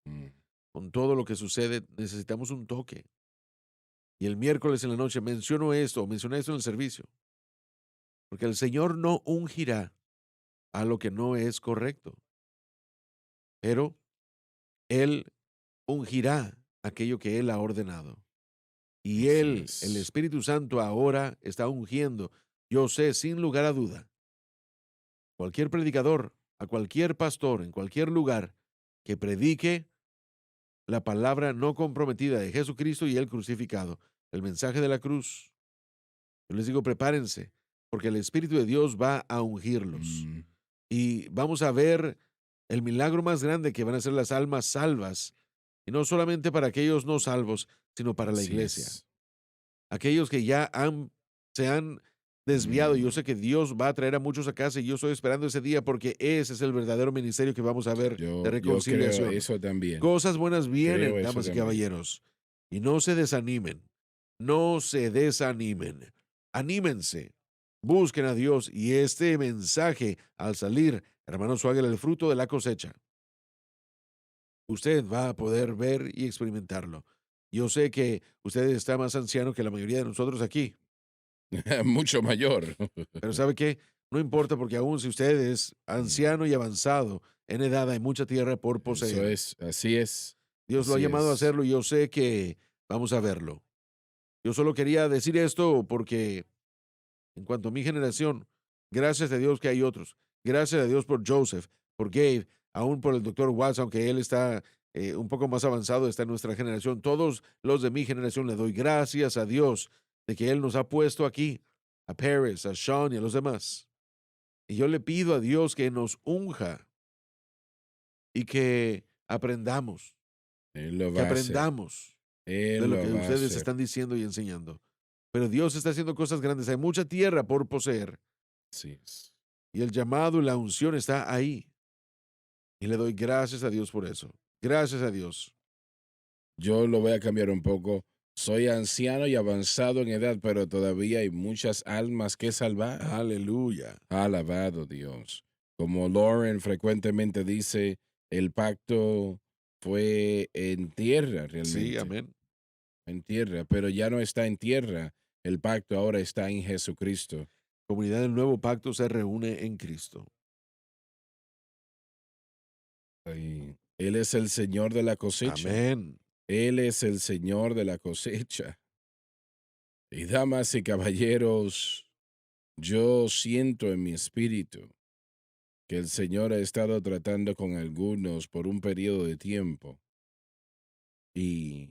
Mm, Con todo lo que sucede, necesitamos un toque. Y el miércoles en la noche mencioné esto en el servicio, porque el Señor no ungirá a lo que no es correcto, pero Él ungirá aquello que Él ha ordenado. Y así Él, el es. Espíritu Santo, ahora está ungiendo. Yo sé, sin lugar a duda, cualquier predicador, a cualquier pastor, en cualquier lugar, que predique la palabra no comprometida de Jesucristo y el crucificado, el mensaje de la cruz. Yo les digo, prepárense, porque el Espíritu de Dios va a ungirlos. Mm, Y vamos a ver el milagro más grande que van a ser las almas salvas, y no solamente para aquellos no salvos, sino para la así iglesia. es. Aquellos que se han desviado. Yo Mm, sé que Dios va a traer a muchos a casa y yo estoy esperando ese día porque ese es el verdadero ministerio que vamos a ver de yo creo reconciliación. eso también. Cosas buenas Creo vienen, eso damas y también. caballeros. Y no se desanimen. No se desanimen. Anímense. Busquen a Dios y este mensaje al salir, hermano Suárez, el fruto de la cosecha, usted va a poder ver y experimentarlo. Yo sé que usted está más anciano que la mayoría de nosotros aquí, Mucho mayor. pero ¿sabe qué? No importa porque aún si usted es Mm, anciano y avanzado en edad, hay mucha tierra por eso poseer. es, así es, Dios lo ha así llamado a es. hacerlo y yo sé que vamos a verlo. Yo solo quería decir esto porque en cuanto a mi generación, gracias a Dios que hay otros. Gracias a Dios por Joseph, por Gabe, aún por el doctor Watts, aunque él está un poco más avanzado, está en nuestra generación. Todos los de mi generación le doy gracias a Dios de que Él nos ha puesto aquí, a Paris, a Sean y a los demás. Y yo le pido a Dios que nos unja y Él lo que va a hacer, aprendamos de Él lo lo que va a ustedes hacer. están diciendo y enseñando. Pero Dios está haciendo cosas grandes. Hay mucha tierra por poseer Así es. y el llamado y la unción está ahí. Y le doy gracias a Dios por eso. Gracias a Dios. Yo lo voy a cambiar un poco. Soy anciano y avanzado en edad, pero todavía hay muchas almas que salvar. Aleluya. Alabado Dios. Como Lauren frecuentemente dice, el pacto fue en tierra Sí, realmente, amén. en tierra, pero ya no está en tierra. El pacto ahora está en Jesucristo. Comunidad del Nuevo Pacto se reúne en Cristo. Y Él es el Señor de la cosecha. Amén. Él es el Señor de la cosecha. Y damas y caballeros, yo siento en mi espíritu que el Señor ha estado tratando con algunos por un periodo de tiempo y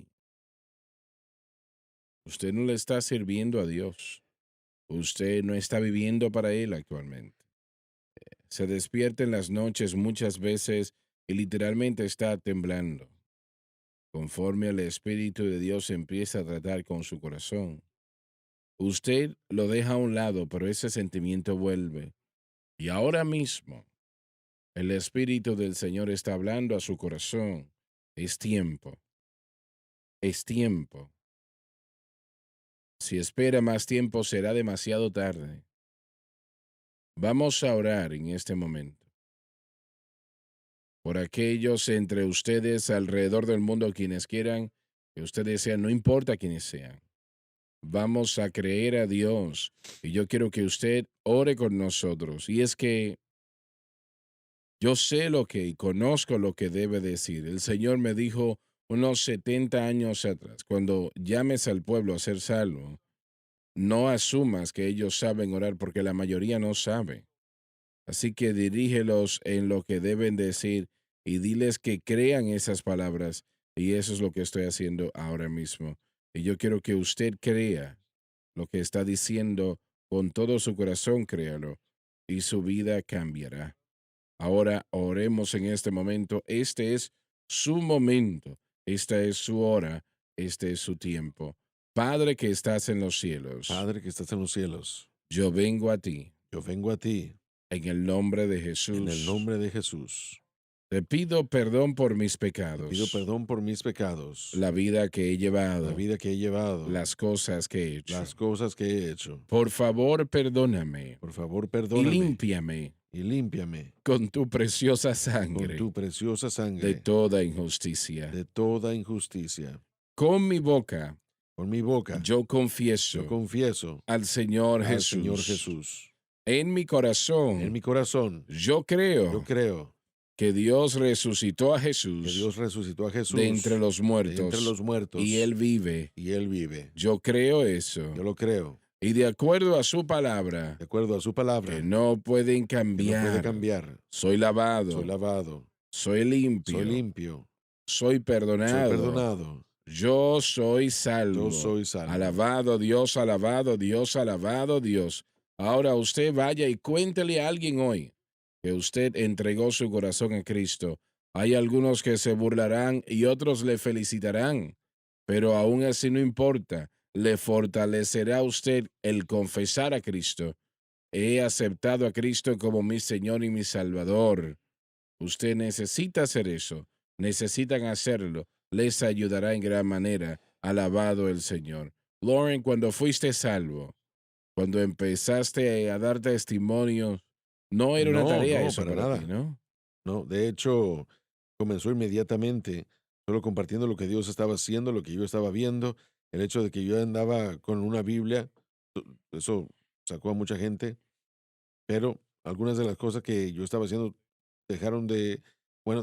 usted no le está sirviendo a Dios. Usted no está viviendo para Él actualmente. Se despierta en las noches muchas veces y literalmente está temblando. Conforme el Espíritu de Dios empieza a tratar con su corazón, usted lo deja a un lado, pero ese sentimiento vuelve. Y ahora mismo, el Espíritu del Señor está hablando a su corazón. Es tiempo, es tiempo. Si espera más tiempo será demasiado tarde. Vamos a orar en este momento por aquellos entre ustedes alrededor del mundo quienes quieran que ustedes sean, no importa quiénes sean. Vamos a creer a Dios y yo quiero que usted ore con nosotros. Y es que yo sé lo que y conozco lo que debe decir. El Señor me dijo unos 70 años atrás, cuando llames al pueblo a ser salvo, no asumas que ellos saben orar porque la mayoría no sabe. Así que dirígelos en lo que deben decir y diles que crean esas palabras. Y eso es lo que estoy haciendo ahora mismo. Y yo quiero que usted crea lo que está diciendo con todo su corazón, créalo, y su vida cambiará. Ahora oremos en este momento. Este es su momento. Esta es su hora. Este es su tiempo. Padre que estás en los cielos, Padre que estás en los cielos, yo vengo a ti yo vengo a ti en el nombre de en el Jesús. nombre de Jesús. Te pido perdón por mis Te pido pecados, perdón por mis pecados, la vida que he la llevado, vida que he llevado, las cosas que he las hecho. cosas que he hecho. Por favor, perdóname Por favor, y perdóname límpiame y límpiame con tu preciosa con sangre tu preciosa de sangre toda injusticia. de toda injusticia. Con mi boca Con mi boca yo yo confieso confieso al Señor al Señor Jesús. Jesús. En mi En mi corazón corazón yo yo creo creo que Dios resucitó a que Jesús Dios resucitó a de entre Jesús los de entre muertos los y muertos Él vive. y Él vive. Yo creo eso. Yo lo creo, Y de acuerdo a su palabra, de acuerdo a su que palabra, no pueden que no puede cambiar, cambiar. soy Soy lavado, lavado, soy soy limpio, limpio, soy soy perdonado, perdonado, yo soy yo salvo. soy salvo. Alabado Dios, alabado Dios, alabado Dios. Ahora usted vaya y cuéntele a alguien hoy que usted entregó su corazón a Cristo. Hay algunos que se burlarán y otros le felicitarán, pero aún así no importa. Le fortalecerá a usted el confesar a Cristo. He aceptado a Cristo como mi Señor y mi Salvador. Usted necesita hacer eso. Necesitan hacerlo. Les ayudará en gran manera. Alabado el Señor. Lauren, cuando fuiste salvo, cuando empezaste a dar testimonio, no era una No, tarea no, eso para para ti, nada. ¿no? No, de hecho, comenzó inmediatamente, solo compartiendo lo que Dios estaba haciendo, lo que yo estaba viendo, el hecho de que yo andaba con una Biblia, eso sacó a mucha gente, pero algunas de las cosas que yo estaba haciendo dejaron de,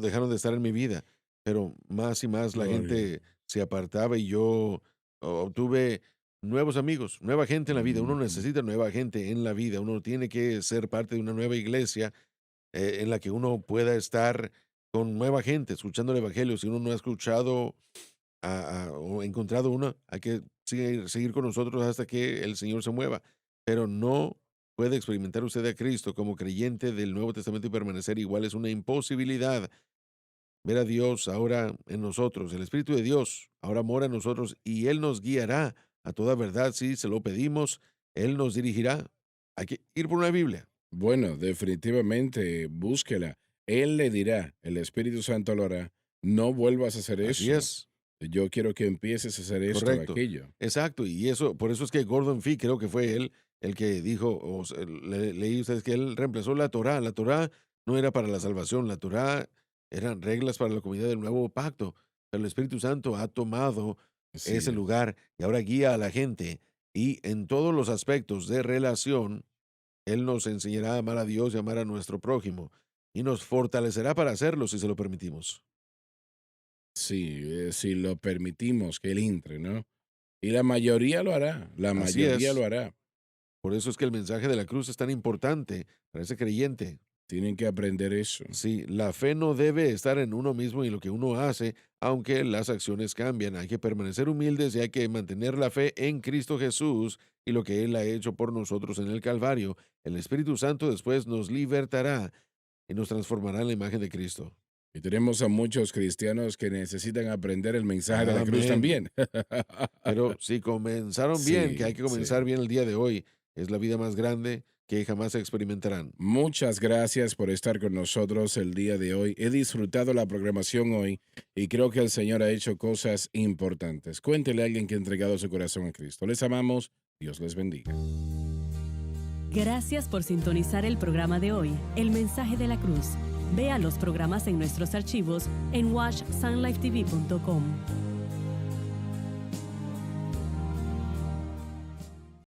dejaron de estar en mi vida, pero más y más la Gloria. gente se apartaba y yo obtuve nuevos amigos, nueva gente en la vida. Uno Ujú. necesita nueva gente en la vida, uno tiene que ser parte de una nueva iglesia en la que uno pueda estar con nueva gente, escuchando el evangelio. Si uno no ha escuchado o encontrado una, hay que seguir con nosotros hasta que el Señor se mueva. Pero no puede experimentar usted a Cristo como creyente del Nuevo Testamento y permanecer igual. Es una imposibilidad. Ver a Dios ahora en nosotros, el Espíritu de Dios ahora mora en nosotros y Él nos guiará a toda verdad. Si se lo pedimos, Él nos dirigirá. Hay que ir por una Biblia. Bueno, definitivamente, búsquela. Él le dirá, el Espíritu Santo lo hará, no vuelvas a hacer Así eso. es. Yo quiero que empieces a hacer esto o Correcto, aquello. exacto, y eso, por eso es que Gordon Fee, creo que fue él el que dijo, leí ustedes que él reemplazó la Torá no era para la salvación, la Torá eran reglas para la comunidad del nuevo pacto, pero el Espíritu Santo ha tomado Así ese es. lugar y ahora guía a la gente, y en todos los aspectos de relación, Él nos enseñará a amar a Dios y amar a nuestro prójimo, y nos fortalecerá para hacerlo si se lo permitimos. Sí, si lo permitimos que él entre, ¿no? Y la mayoría lo hará, la Así mayoría lo es, hará. por eso es que el mensaje de la cruz es tan importante para ese creyente. Tienen que aprender eso. Sí, la fe no debe estar en uno mismo y en lo que uno hace, aunque las acciones cambian. Hay que permanecer humildes y hay que mantener la fe en Cristo Jesús y lo que Él ha hecho por nosotros en el Calvario. El Espíritu Santo después nos libertará y nos transformará en la imagen de Cristo. Y tenemos a muchos cristianos que necesitan aprender el mensaje de la cruz Amén. también. Pero si comenzaron bien, que hay Sí, que comenzar sí. bien el día de hoy, es la vida más grande que jamás experimentarán. Muchas gracias por estar con nosotros el día de hoy. He disfrutado la programación hoy y creo que el Señor ha hecho cosas importantes. Cuéntele a alguien que ha entregado su corazón a Cristo. Les amamos. Dios les bendiga. Gracias por sintonizar el programa de hoy, El Mensaje de la Cruz. Vea los programas en nuestros archivos en watchsunlifetv.com.